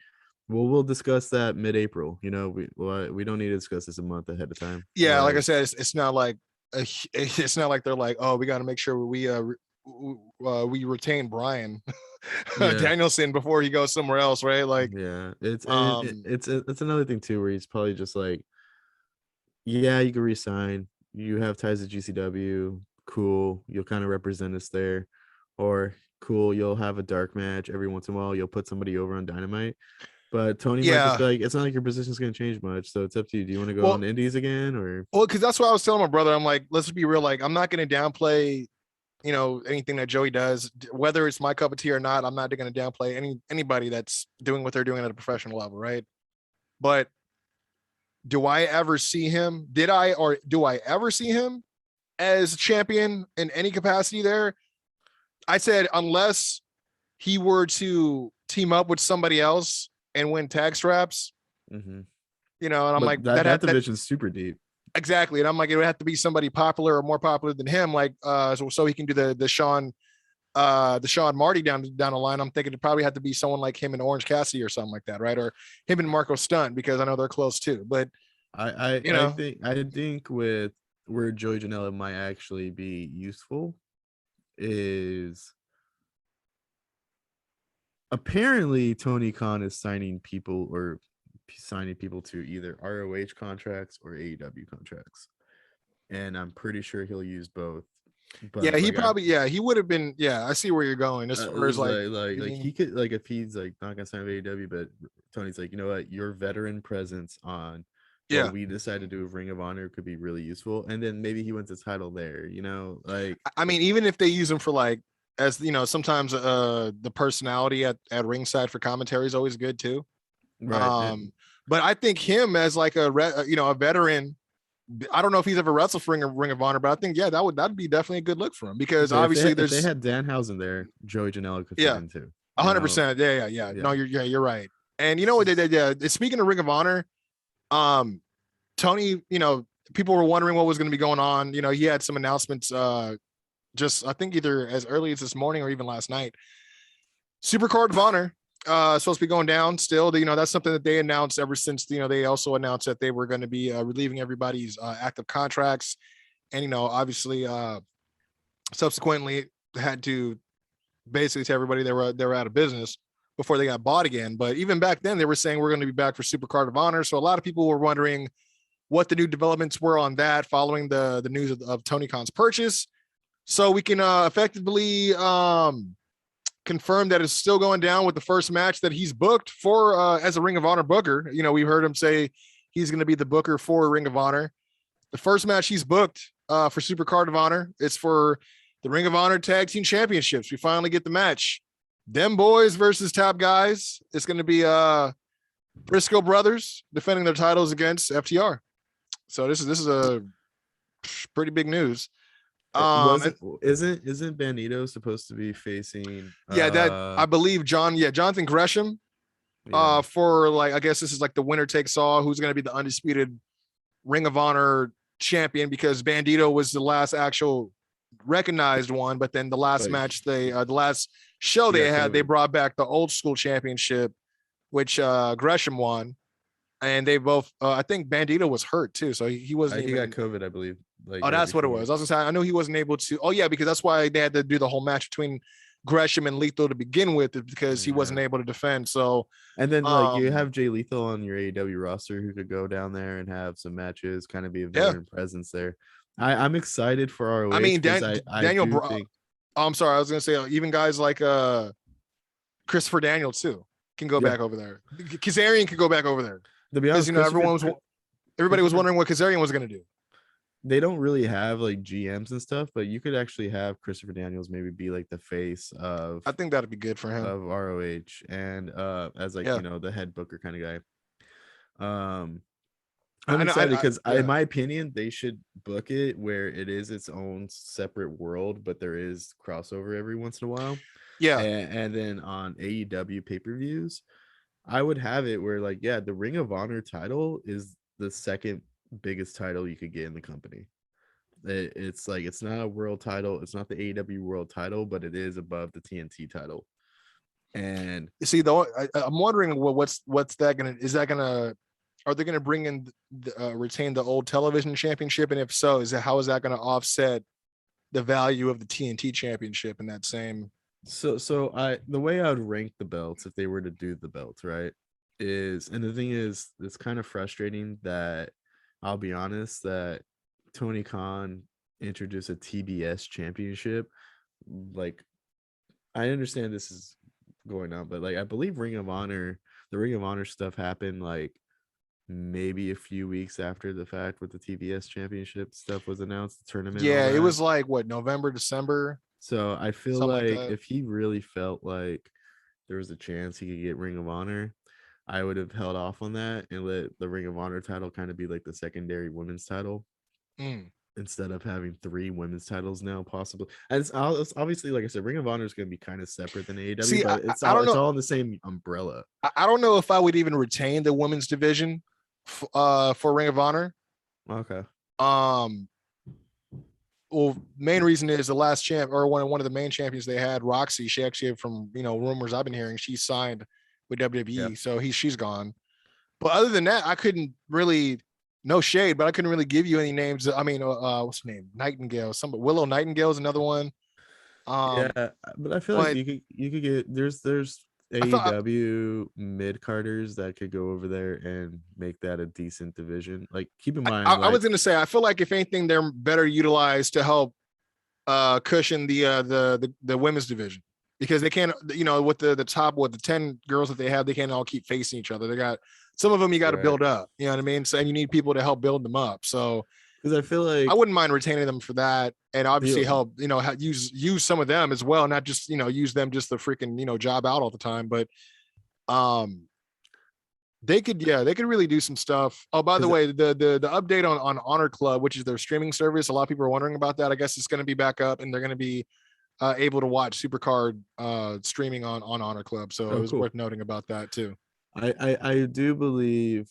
well, we'll discuss that mid-April, you know, we don't need to discuss this a month ahead of time. Like I said, it's not like they're like, oh, we got to make sure we retain Brian Danielson before he goes somewhere else, right? Like, it's another thing too, where he's probably just like, yeah, you can resign, you have ties to GCW, cool, you'll kind of represent us there, or cool, you'll have a dark match every once in a while, you'll put somebody over on Dynamite. But Tony might just be like, it's not like your position's going to change much, so it's up to you. Do you want to go on Indies again, or? Well, because that's what I was telling my brother. I'm like, let's be real. Like, I'm not going to downplay, you know, anything that Joey does, whether it's my cup of tea or not. I'm not going to downplay anybody that's doing what they're doing at a professional level, right? But do I ever see him? Do I ever see him as champion in any capacity there? I said, unless he were to team up with somebody else and win tag straps, Mm-hmm. and I'm But like, that division's super deep. exactly. And I'm like, it would have to be somebody popular or more popular than him, like so he can do the Sean Marty down the line. I'm thinking it probably had to be someone like him and Orange Cassidy or something like that, right? Or him and Marco Stunt, because I know they're close too. But I think with where Joey Janela might actually be useful is apparently Tony Khan is signing people to either ROH contracts or AEW contracts, and I'm pretty sure he'll use both. But yeah, he would have been. Yeah, I see where you're going as far as like he could, like, if he's like not gonna sign with AEW, but Tony's like, you know what, your veteran presence on what we decide to do with Ring of Honor could be really useful, and then maybe he wins a title there. Like, I mean, even if they use him for like, as sometimes the personality at ringside for commentary is always good too. right. But I think him as like a veteran. I don't know if he's ever wrestled for Ring of Honor, but I think that'd be definitely a good look for him, because obviously if they had Danhausen there, Joey Janela could fit into 100%. Yeah. No, you're right. And you know what? Speaking of Ring of Honor, Tony, people were wondering what was going to be going on. He had some announcements. Just I think either as early as this morning or even last night. Super Card of Honor supposed to be going down still. That's something that they announced ever since. They also announced that they were going to be relieving everybody's active contracts, and obviously subsequently had to basically tell everybody they were out of business before they got bought again. But even back then, they were saying we're going to be back for Super Card of Honor. So a lot of people were wondering what the new developments were on that following the news of Tony Khan's purchase. So we can effectively confirm that it's still going down with the first match that he's booked for as a Ring of Honor booker. We heard him say he's going to be the booker for Ring of Honor. The first match he's booked for Super Card of Honor is for the Ring of Honor Tag Team Championships. We finally get the match. Them Boys versus Top Guys. It's going to be Briscoe brothers defending their titles against FTR. So this is a pretty big news. Isn't Bandito supposed to be facing that I believe Jonathan Gresham for, like, I guess this is like the winner takes all, who's going to be the undisputed Ring of Honor champion, because Bandito was the last actual recognized one, but then the last match the last show they had, they brought back the old school championship, which Gresham won, and they both I think Bandito was hurt too, so he wasn't got COVID, I believe. That's what it was. I was gonna say, I know he wasn't able to. Oh yeah, because that's why they had to do the whole match between Gresham and Lethal to begin with, because he wasn't able to defend. So, and then you have Jay Lethal on your AEW roster who could go down there and have some matches, kind of be a veteran presence there. I'm excited for ROH. I mean, Daniel. I'm sorry, I was gonna say even guys like Christopher Daniels too can go back over there. Kazarian could go back over there. To be honest, everybody was wondering what Kazarian was gonna do. They don't really have like GMs and stuff, but you could actually have Christopher Daniels maybe be like the face of. I think that'd be good for him, of ROH, and as like the head booker kind of guy. I'm excited because in my opinion, they should book it where it is its own separate world, but there is crossover every once in a while. Yeah, and then on AEW pay-per-views, I would have it where the Ring of Honor title is the second biggest title you could get in the company. It's not a world title, it's not the AEW world title, but it is above the TNT title. And you see, though, I'm wondering what's that gonna are they gonna bring in retain the old television championship, and if so, how is that gonna offset the value of the TNT championship in that same? So the way I would rank the belts if they were to do the belts, right, is, and the thing is, it's kind of frustrating that, I'll be honest, that Tony Khan introduced a TBS championship. Like, I understand this is going on, but I believe the Ring of Honor stuff happened maybe a few weeks after the fact with the TBS championship stuff was announced, the tournament. Yeah, it was November, December. So I feel like if he really felt like there was a chance he could get Ring of Honor, I would have held off on that and let the Ring of Honor title kind of be like the secondary women's title. instead of having 3 women's titles now, possibly. And it's obviously, like I said, Ring of Honor is going to be kind of separate than AEW, See, but I don't it's know. all in the same umbrella. I don't know if I would even retain the women's division for Ring of Honor. Okay. Well, main reason is the last champ or one of the main champions they had, Roxy. She actually, from rumors I've been hearing, she signed with WWE, Yeah. so she's gone. But other than that, I couldn't really, no shade, but I couldn't really give you any names. I mean, what's her name? Nightingale. Willow Nightingale is another one. Yeah, but I feel like But you could get there's I thought AEW mid carders that could go over there and make that a decent division. Like, keep in mind, I was gonna say, I feel like if anything, they're better utilized to help cushion the women's division, because they can't, with the top, with the 10 girls that they have, they can't all keep facing each other. They got some of them you got to build up, you know what I mean? So, and you need people to help build them up. So because I feel like I wouldn't mind retaining them for that, and obviously the- help, use some of them as well, not just, use them just the freaking, job out all the time. But they could really do some stuff. Oh, by the 'cause way, the update on Honor Club, which is their streaming service, a lot of people are wondering about that. I guess it's going to be back up, and they're going to be able to watch Supercard streaming on Honor Club. So it was cool. worth noting about that too. I do believe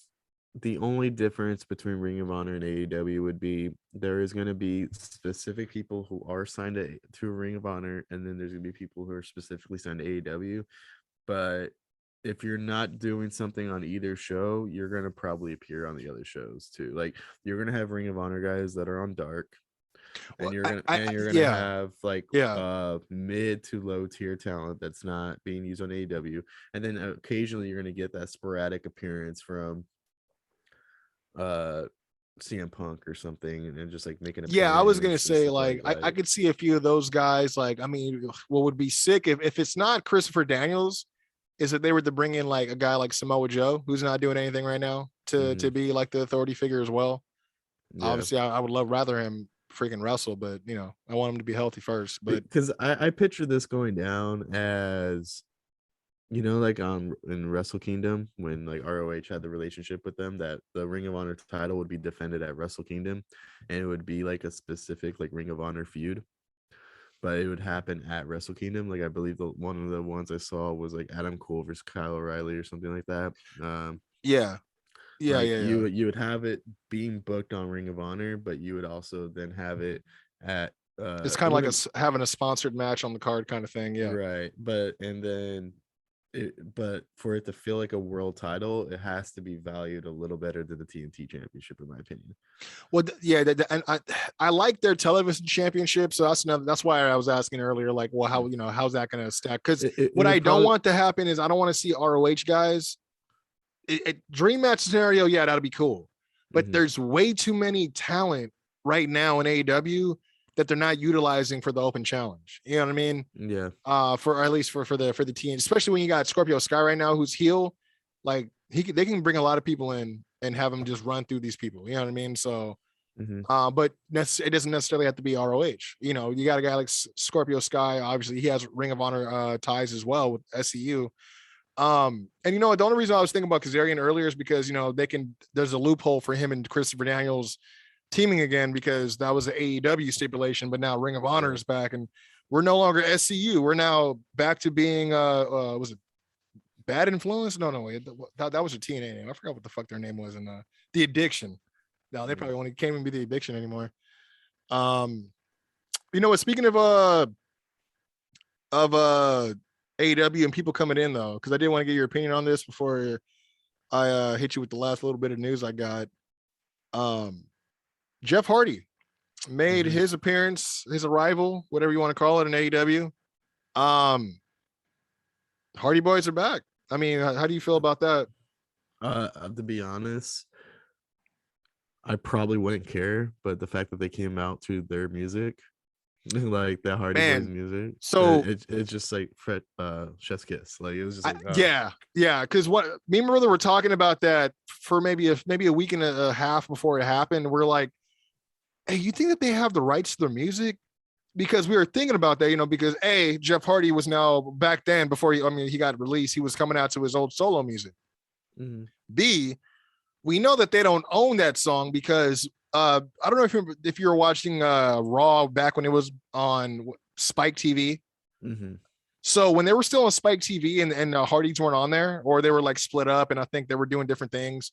the only difference between Ring of Honor and AEW would be there is going to be specific people who are signed to Ring of Honor, and then there's going to be people who are specifically signed to AEW. But if you're not doing something on either show, you're going to probably appear on the other shows too. Like, you're going to have Ring of Honor guys that are on Dark, and you're going to have like mid to low tier talent that's not being used on AEW, and then occasionally you're going to get that sporadic appearance from CM Punk or something, and just like making a I was gonna say, like, I could see a few of those guys. Like, I mean, what would be sick if it's not Christopher Daniels, is that they were to bring in like a guy like Samoa Joe, who's not doing anything right now, to be like the authority figure as well. Yeah. Obviously, I would rather him freaking wrestle, but I want him to be healthy first. But because I picture this going down as, like in Wrestle Kingdom, when like ROH had the relationship with them, that the Ring of Honor title would be defended at Wrestle Kingdom, and it would be like a specific like Ring of Honor feud, but it would happen at Wrestle Kingdom. Like, I believe one of the ones I saw was like Adam Cole versus Kyle O'Reilly or something like that. You would have it being booked on Ring of Honor, but you would also then have it at it's kind of like having a sponsored match on the card kind of thing. Yeah, right. But for it to feel like a world title, it has to be valued a little better than the TNT Championship, in my opinion. Well, and I like their television championship, so that's why I was asking earlier, like, well, how's that going to stack? Because what I don't want to happen is I don't want to see ROH guys. Dream match scenario, that'll be cool, but there's way too many talent right now in AEW that they're not utilizing for the open challenge. You know what I mean? Yeah. For at least for the team, especially when you got Scorpio Sky right now, who's heel. Like, they can bring a lot of people in and have them just run through these people. You know what I mean? So, but it doesn't necessarily have to be ROH. You got a guy like Scorpio Sky. Obviously, he has Ring of Honor ties as well with SCU. And the only reason I was thinking about Kazarian earlier is because there's a loophole for him and Christopher Daniels teaming again, because that was the AEW stipulation, but now Ring of Honor is back, and we're no longer SCU. We're now back to being was it Bad Influence? No, that was a TNA name. I forgot what the fuck their name was in The Addiction. No, they probably can't even be The Addiction anymore. Speaking of AEW and people coming in, though, because I did want to get your opinion on this before I hit you with the last little bit of news I got. Jeff Hardy made his appearance, his arrival, whatever you want to call it, in AEW. Hardy Boys are back. I mean, how do you feel about that? To be honest, I probably wouldn't care, but the fact that they came out to their music, like that Hardy Boys music, so it's just like chef's kiss. Like, it was just like, because what me and my brother were talking about that for maybe a week and a half before it happened. We're like, hey, you think that they have the rights to their music? Because we were thinking about that, because Jeff Hardy was now, back then, before he got released, he was coming out to his old solo music. B, we know that they don't own that song because I don't know if you were watching Raw back when it was on Spike TV. Mm-hmm. So when they were still on Spike TV and Hardys weren't on there, or they were like split up, and I think they were doing different things.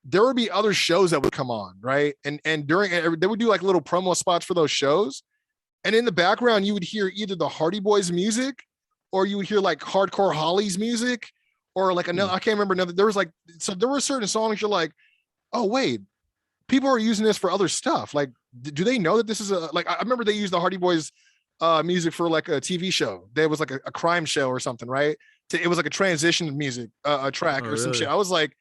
There would be other shows that would come on, right? And during they would do like little promo spots for those shows, and in the background you would hear either the Hardy Boys music, or you would hear like Hardcore Holly's music, or like another. I can't remember another. There was like there were certain songs you're like, oh wait, people are using this for other stuff. Like, do they know that this is a like? I remember they used the Hardy Boys music for like a TV show. There was like a crime show or something, right? It was like a transition music a track or some shit. I was like,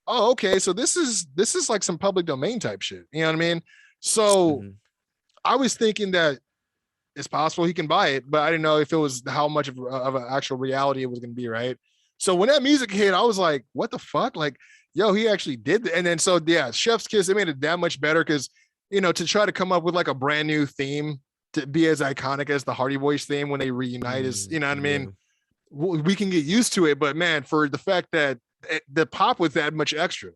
oh, okay, so this is like some public domain type shit. You know what I mean? So I was thinking that it's possible he can buy it, but I didn't know if it was how much of an actual reality it was going to be, right? So when that music hit, I was like, what the fuck? Like, yo, he actually did that. And then so yeah, Chef's Kiss, they made it that much better because, you know, to try to come up with like a brand new theme to be as iconic as the Hardy Boys theme when they reunite is, you know what I mean? We can get used to it, but man, for the fact that the pop was that much extra,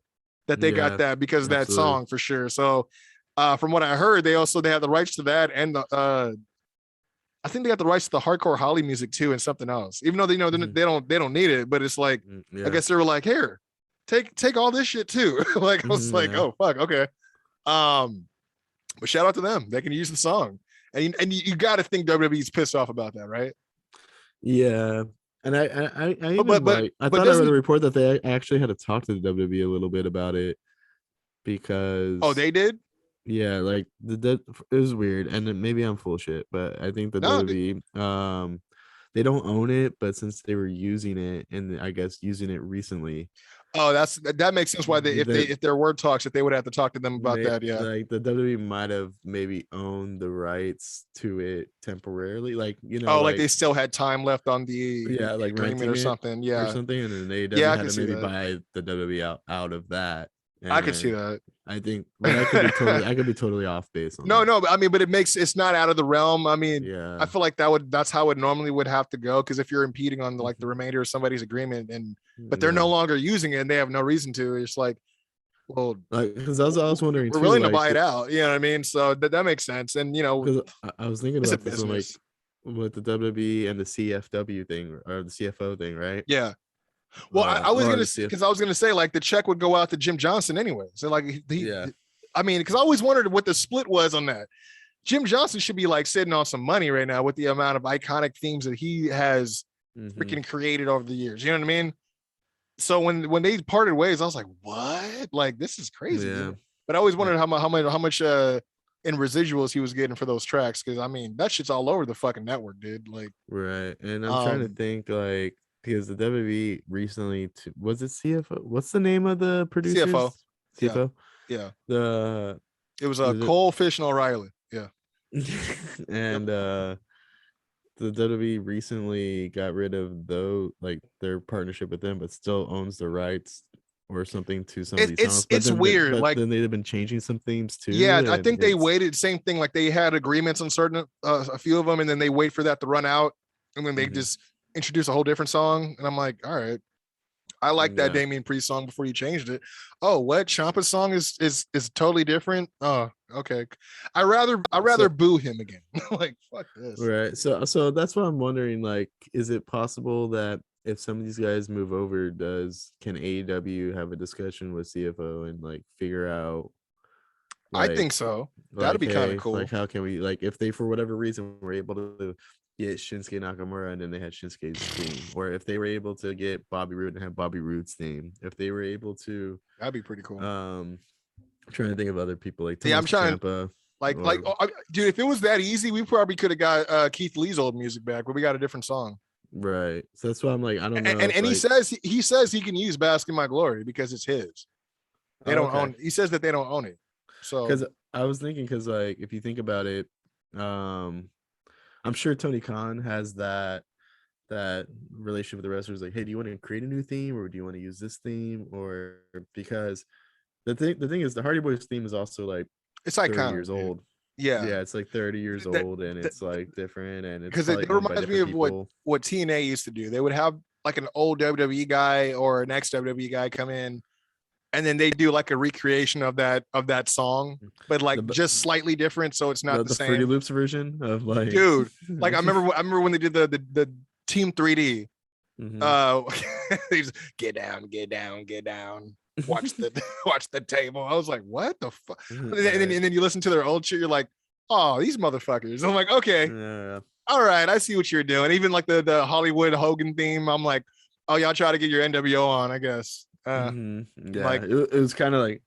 that they got that because of that song for sure. So from what I heard, they have the rights to that, and I think they got the rights to the Hardcore Holly music too, and something else. Even though they know they don't need it, but it's like I guess they were like, here, take all this shit too. Like I was like, oh fuck, okay. But shout out to them, they can use the song, and you got to think WWE's pissed off about that, right? Yeah. And I even but I thought I read a report that they actually had to talk to the WWE a little bit about it because they did. Yeah, like it was weird, and then maybe I'm full of shit, but I think the WWE they don't own it, but since they were using it and I guess using it recently. Oh, that makes sense. Why if there were talks, that they would have to talk to them about that. Yeah, like the WWE might have maybe owned the rights to it temporarily, like like they still had time left on the like agreement or something, or something, and then they had to maybe buy the WWE out of that. And I could see that. I think, but I could be totally off base on no, but I mean, but it's not out of the realm. I mean, yeah, I feel like that's how it normally would have to go. Because if you're impeding on the remainder of somebody's agreement, but they're no longer using it and they have no reason to, it's like, well, like because I was wondering, we're willing to buy it out. You know what I mean? So that makes sense. And because I was thinking about this one, like with the WWE and the CFW thing or the CFO thing, right? Yeah. Well, I was gonna say like the check would go out to Jim Johnson anyway. So like I mean, because I always wondered what the split was on that. Jim Johnson should be like sitting on some money right now with the amount of iconic themes that he has freaking created over the years. You know what I mean? So when they parted ways, I was like, what? Like this is crazy. Yeah. But I always wondered how much in residuals he was getting for those tracks, because I mean that shit's all over the fucking network, dude. Like right. And I'm trying to think like. Because the WWE recently, was it CFO? What's the name of the producer? CFO. Yeah. It was Cole, Fish, and O'Reilly. Yeah. And the WWE recently got rid of their partnership with them, but still owns the rights or something to some of these songs. It's weird. Like then they've been changing some themes too. Yeah, I think they waited. Same thing. Like they had agreements on certain a few of them, and then they wait for that to run out, and then they just introduce a whole different song. And I'm like, all right, I like that Damian Priest song before you changed it. Oh, what Ciampa's song is totally different. Oh, okay. I rather boo him again. Like fuck this. Right. So that's why I'm wondering, like, is it possible that if some of these guys move over, can AEW have a discussion with CFO and like figure out? Like, I think so. That'd be kind of cool. Like, how can we, like, if they for whatever reason were able to get Shinsuke Nakamura and then they had Shinsuke's theme, or if they were able to get Bobby Roode and have Bobby Roode's theme, if they were able to, that'd be pretty cool. I'm trying to think of other people like I'm trying dude, if it was that easy, we probably could have got Keith Lee's old music back, but we got a different song. Right. So that's why I'm like, I don't know. And he says he can use Bask in My Glory because it's his. They don't own. He says that they don't own it. So because I was thinking, because like if you think about it, I'm sure Tony Khan has that relationship with the wrestlers. Like, hey, do you want to create a new theme, or do you want to use this theme? Or because the thing is, the Hardy Boys theme is also like it's like 30 years old. Yeah, it's like 30 years old, and it's like different, and it's because it reminds me of what TNA used to do. They would have like an old WWE guy or an ex WWE guy come in, and then they do like a recreation of that song, but like just slightly different, so it's not the Fruity same. Loops version of like, Dude, like I remember when they did the Team 3D. They just get down, watch the table. I was like, what the fuck? And then you listen to their old shit, you're like, oh, these motherfuckers. I'm like, okay, all right, I see what you're doing. Even like the Hollywood Hogan theme, I'm like, oh, y'all try to get your NWO on, I guess. Yeah, like it was kind of like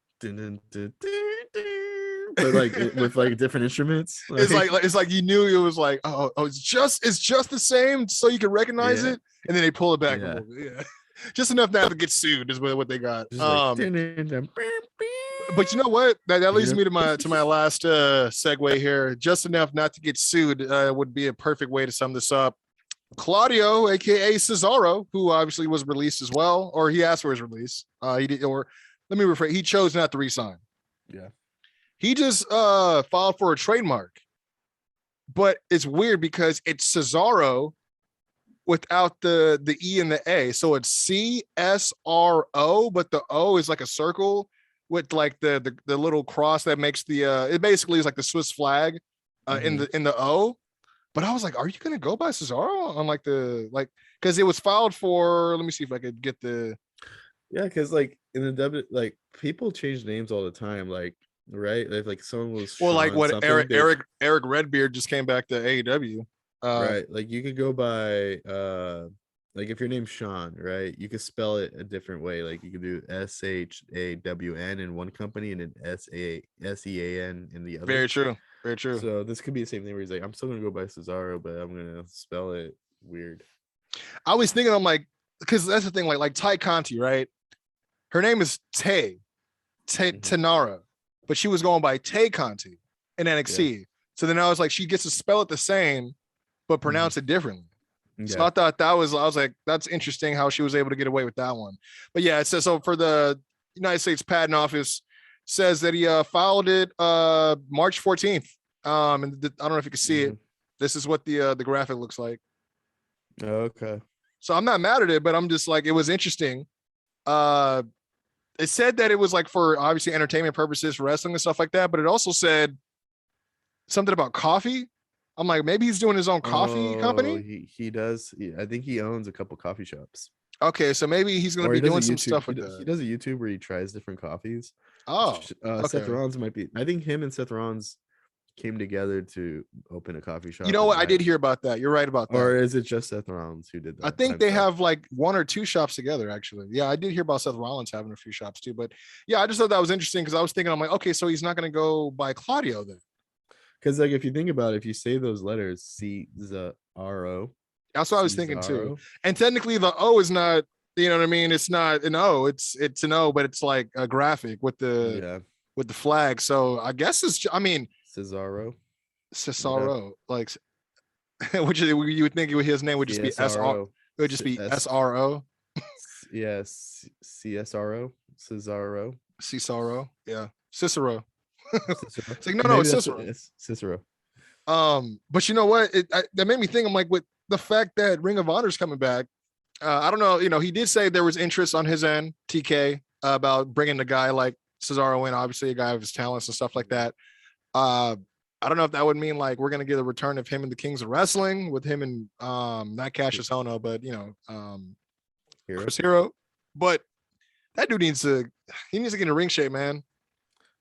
but like with like different instruments. It's like you knew it was like, oh, it's just the same, so you can recognize it, and then they pull it back a little bit. Yeah. Just enough now to get sued is what they got. But you know what? That leads me to my last segue here. Just enough not to get sued would be a perfect way to sum this up. Claudio, aka Cesaro, who obviously was released as well, or he asked for his release. He did, or let me rephrase. He chose not to resign. Yeah. He just filed for a trademark, but it's weird because it's Cesaro without the E and the A. So it's CSRO, but the O is like a circle with like the little cross that makes the it basically is like the Swiss flag in the O. But I was like, are you gonna go by Cesaro on because it was filed for, let me see if I could get the because like in the W, like people change names all the time, like right? Like someone was like what Eric Redbeard just came back to AEW. Right, like you could go by like if your name's Sean, right, you could spell it a different way. Like you could do SHAWN in one company and then SEAN in the other. Very true. So this could be the same thing where he's like, I'm still gonna go by Cesaro, but I'm gonna spell it weird. I was thinking, I'm like, because that's the thing, like Ty Conti, right? Her name is Tanara, but she was going by Tay Conti in NXT. Yeah. So then I was like, she gets to spell it the same, but pronounce it differently. Yeah. So I thought I was like, that's interesting how she was able to get away with that one. But yeah, it says, so for the United States Patent Office, says that he filed it March 14th. And I don't know if you can see it. This is what the graphic looks like. Okay. So I'm not mad at it, but I'm just like, it was interesting. It said that it was like for obviously entertainment purposes, for wrestling and stuff like that, but it also said something about coffee. I'm like, maybe he's doing his own coffee company. He does. I think he owns a couple coffee shops. Okay, so maybe he's going to be doing some stuff with that. He does a YouTube where he tries different coffees. Oh, okay. Seth Rollins might be. I think him and Seth Rollins came together to open a coffee shop. You know what? I did hear about that. You're right about that. Or is it just Seth Rollins who did that? I think they have like one or two shops together, actually. Yeah, I did hear about Seth Rollins having a few shops too. But yeah, I just thought that was interesting because I was thinking, I'm like, okay, so he's not going to go by Claudio then. Because like if you think about it, if you say those letters, C-Z-R-O. That's what I was thinking too. And technically the O is not, you know what I mean? It's not an O, it's an O, but it's like a graphic with the flag. So I guess I mean Cesaro, like which you would think his name would just be SR. It would just be SRO. Yes, CSRO, Cesaro. Yeah, Cicero. It's like no, it's Cicero. But you know what? That made me think. I'm like, with the fact that Ring of Honor's coming back, I don't know. You know, he did say there was interest on his end, TK, about bringing a guy like Cesaro in. Obviously, a guy of his talents and stuff like that. I don't know if that would mean like we're gonna get a return of him and the Kings of Wrestling with him and not Cassius Ohno, but you know, Chris Hero. But that dude needs to get in ring shape, man.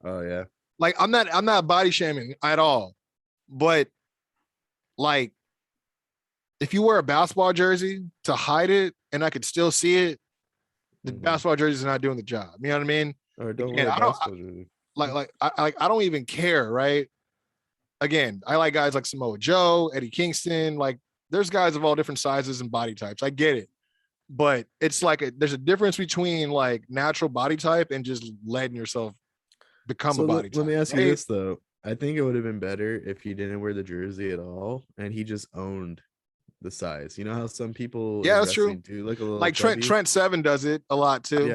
Oh yeah. Like I'm not body shaming at all, but like if you wear a basketball jersey to hide it and I could still see it, the basketball jersey is not doing the job. You know what I mean? Or don't wear a basketball jersey. I don't even care, right? Again, I like guys like Samoa Joe, Eddie Kingston. Like there's guys of all different sizes and body types. I get it. But it's like there's a difference between like natural body type and just letting yourself become a body type. Let me ask you this though. I think it would have been better if he didn't wear the jersey at all and he just owned the size. You know how some people that's true. Do like a little like Trent Seven does it a lot too.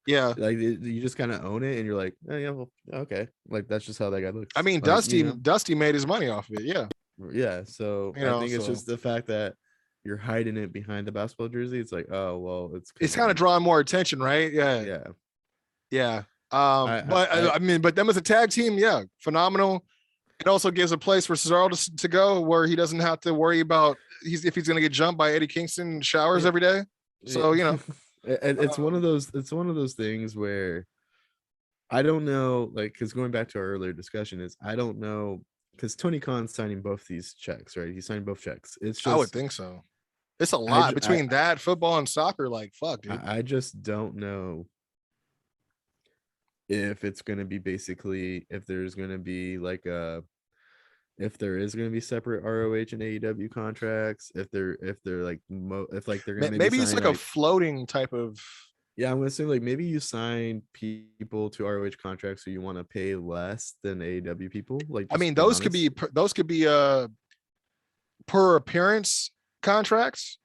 Yeah. Like you just kind of own it and you're like, oh, yeah, well, okay. Like that's just how that guy looks. I mean, like, Dusty made his money off of it. Yeah. Yeah. So I think it's just the fact that you're hiding it behind the basketball jersey. It's like, oh well, it's kind of drawing more attention, right? Yeah. Yeah. Yeah. I, I, I mean, but them as a tag team, yeah, phenomenal. It also gives a place for Cesaro to go where he doesn't have to worry about if he's going to get jumped by Eddie Kingston in showers yeah, every day. So, you know, it's one of um, those things where I don't know, like, because going back to our earlier discussion is I don't know, because Tony Khan's signing both these checks, right? He's signing both checks. It's I would just think so. It's a I lot ju- between that football and soccer. Like, fuck, dude. I just don't know if it's going to be basically, if there's going to be like a, if there is going to be separate ROH and AEW contracts, if they're like if like they're going to maybe Maybe it's sign like a like, floating type of. yeah, I'm gonna say like maybe you sign people to ROH contracts so you want to pay less than AEW people. Like, I just mean, being those could honest. be per appearance contracts,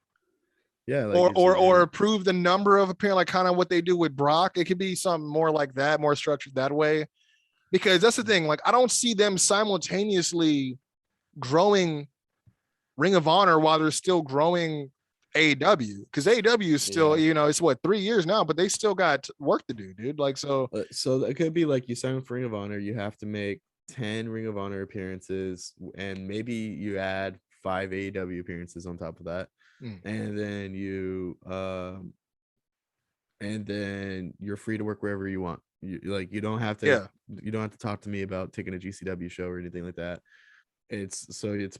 Yeah, like so or you're approve the number of appearance, like kind of what they do with Brock. It could be something more like that, more structured that way. Because that's the thing. Like, I don't see them simultaneously growing Ring of Honor while they're still growing AEW, because AEW is still, yeah. you know, it's what, 3 years now, but they still got work to do, dude. Like, so So it could be like you sign up for Ring of Honor, you have to make 10 Ring of Honor appearances, and maybe you add 5 AEW appearances on top of that, mm, and then you're free to work wherever you want. You don't have to yeah. talk to me about taking a GCW show or anything like that. It's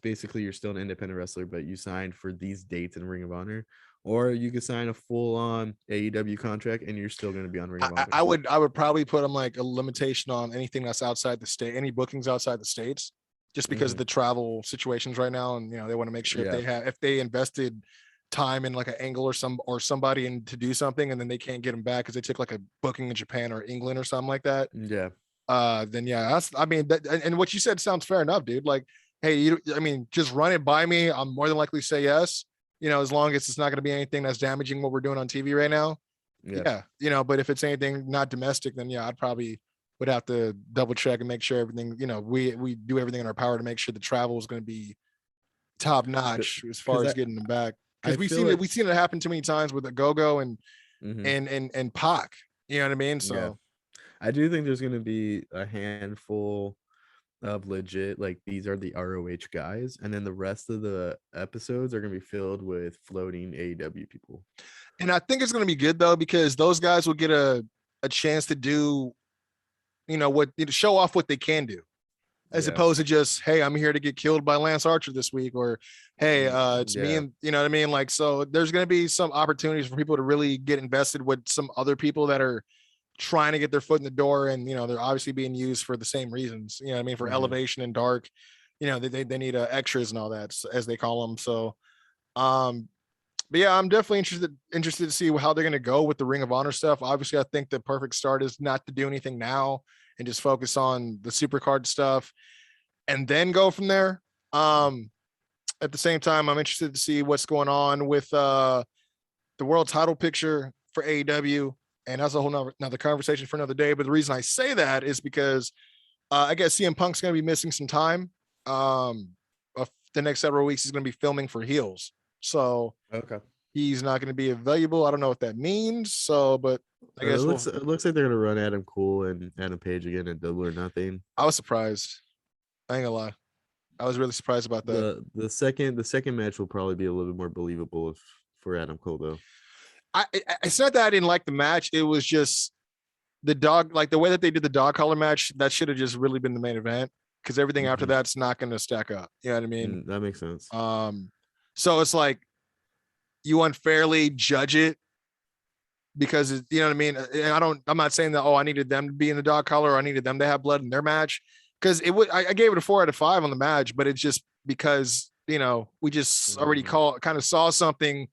basically you're still an independent wrestler, but you signed for these dates in Ring of Honor, or you could sign a full on AEW contract and you're still going to be on Ring of Honor. I would probably put them like a limitation on anything that's outside the state, any bookings outside the states, just because of Mhm. the travel situations right now, and you know they want to make sure Yeah, if they invested time in like an angle or somebody and to do something, and then they can't get them back because they took like a booking in Japan or England or something like that. yeah. Then yeah, that's, I mean, and what you said sounds fair enough, dude. Like, hey, I mean, just run it by me. I'm more than likely to say yes. You know, as long as it's not going to be anything that's damaging what we're doing on TV right now. Yeah. Yeah, you know, but if it's anything not domestic, then yeah, I'd probably would have to double check and make sure everything, you know, we do everything in our power to make sure the travel is going to be top notch as far Because as getting them back. I Because feel like we've seen it happen too many times with the Go-Go and mhm, and Pac. You know what I mean? yeah, So I do think there's going to be a handful of legit, like, these are the ROH guys, and then the rest of the episodes are going to be filled with floating AEW people. and I think it's going to be good though, because those guys will get a chance to do, you know, what, you know, show off what they can do, as Yeah. opposed to just, hey, I'm here to get killed by Lance Archer this week, or hey, it's me, Yeah. and you know what I mean. Like, so there's going to be some opportunities for people to really get invested with some other people that are trying to get their foot in the door, and you know they're obviously being used for the same reasons. You know what I mean, for Hmm. elevation and dark. You know they need extras and all that, as they call them. So um but yeah, I'm definitely interested to see how they're going to go with the Ring of Honor stuff. Obviously, I think the perfect start is not to do anything now and just focus on the super card stuff and then go from there. Um, at the same time, I'm interested to see what's going on with the world title picture for AEW, and that's a whole another conversation for another day. But the reason I say that is because I guess CM Punk's going to be missing some time. The next several weeks he's going to be filming for Heels, so Okay. he's not going to be available. I don't know what that means. So, but I guess we'll. It looks like they're gonna run Adam Cole and Adam Page again at Double or Nothing. I was surprised. I ain't gonna lie. I was really surprised about that. The second match will probably be a little bit more believable if for Adam Cole though. It's not that I didn't like the match. It was just the dog, like the way that they did the dog collar match. That should have just really been the main event, because everything after Hmm. that's not going to stack up. You know what I mean? That makes sense. Um, so it's like you unfairly judge it because you know what I mean. And I'm not saying that. Oh, I needed them to be in the dog collar, or I needed them to have blood in their match, because it would. I gave it a 4 out of 5 on the match, but it's just because you know we just already Mhm. kind of saw something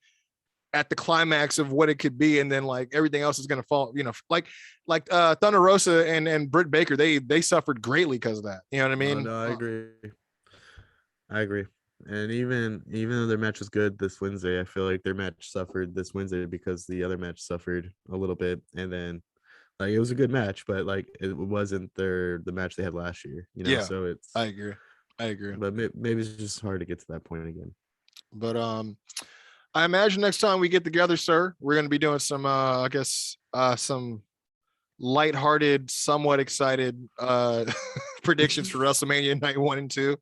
at the climax of what it could be, and then like everything else is going to fall, you know, like Thunder Rosa and Britt Baker, they suffered greatly because of that, you know what I Oh mean? no, I agree. I agree. And even though their match was good this Wednesday, I feel like their match suffered this Wednesday because the other match suffered a little bit. And then, like, it was a good match, but like it wasn't the match they had last year, you know. Yeah, So I it's agree. I agree. but maybe it's just hard to get to that point again. But I imagine next time we get together, sir, we're going to be doing some I guess some lighthearted, somewhat excited predictions for WrestleMania night 1 and 2.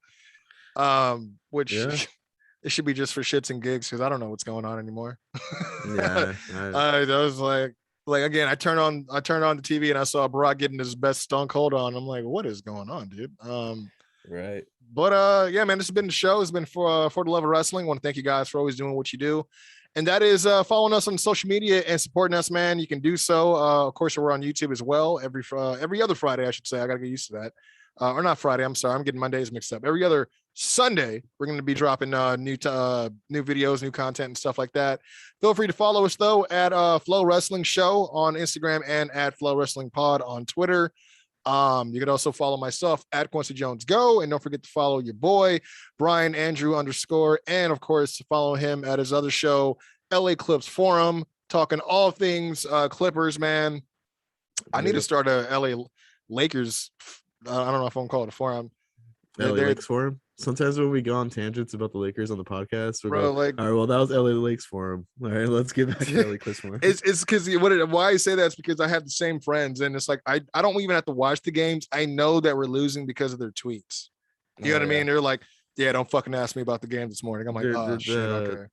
Which it should be just for shits and gigs because I don't know what's going on anymore. Yeah, I was like again, I turned on the TV and I saw Brock getting his best Stone Cold on. I'm like, what is going on, dude? Right. But yeah, man, this has been the show. It's been for the love of wrestling. I want to thank you guys for always doing what you do. And that is following us on social media and supporting us, man. You can do so. Of course, we're on YouTube as well. Every other Friday, I should say. I got to get used to that. Or not Friday. I'm sorry. I'm getting my days mixed up. Every other Sunday, we're going to be dropping new videos, new content and stuff like that. Feel free to follow us, though, at Flow Wrestling Show on Instagram and at Flow Wrestling Pod on Twitter. You could also follow myself at Quincy Jones Go, and don't forget to follow your boy Brian Andrew _, and of course follow him at his other show, LA Clips Forum, talking all things Clippers. Man, I need to start a LA Lakers. I don't know if I'm called a forum. LA Lakes Forum. Sometimes when we go on tangents about the Lakers on the podcast, we go, like, all right, well, that was LA Lakes Forum. All right, let's get back to LA Clips Forum. It's because why I say that is because I have the same friends, and it's like I don't even have to watch the games. I know that we're losing because of their tweets. You know what I mean? They're like, yeah, don't fucking ask me about the game this morning. I'm like, shit, okay.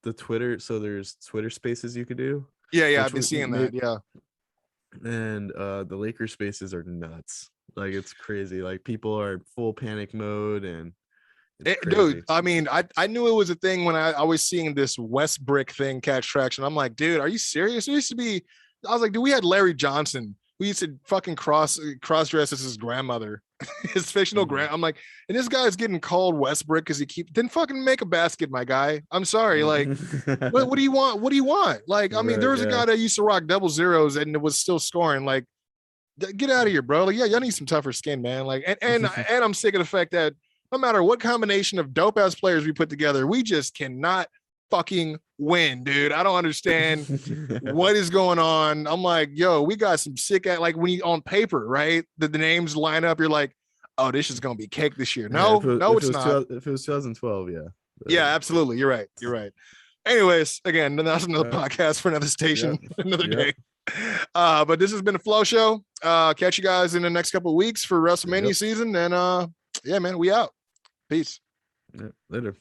The Twitter, so there's Twitter Spaces you could do. Yeah, I've been seeing that. Yeah, and the Lakers Spaces are nuts. Like, it's crazy. Like, people are full panic mode, and dude, I mean, I knew it was a thing when I was seeing this Westbrick thing catch traction. I'm like, dude, are you serious? It used to be. I was like, dude, we had Larry Johnson who used to fucking cross dress as his grandmother, his fictional grand. I'm like, and this guy's getting called Westbrick because he didn't fucking make a basket, my guy. I'm sorry, like, what do you want? What do you want? Like, I mean, there was a guy that used to rock double zeros and it was still scoring. Like, get out of here, bro. Like, yeah, y'all need some tougher skin, man. Like, and I'm sick of the fact that no matter what combination of dope ass players we put together, we just cannot fucking win, dude. I don't understand what is going on. I'm like, yo, we got some sick at, like, when you on paper, right? The names line up, you're like, oh, this is gonna be cake this year. No, it's not. If it was 2012, yeah. Yeah, absolutely. You're right. Anyways, again, that's another podcast for another station, another day. But this has been a Flow Show. Catch you guys in the next couple of weeks for WrestleMania season. And yeah, man, we out. Peace. Later.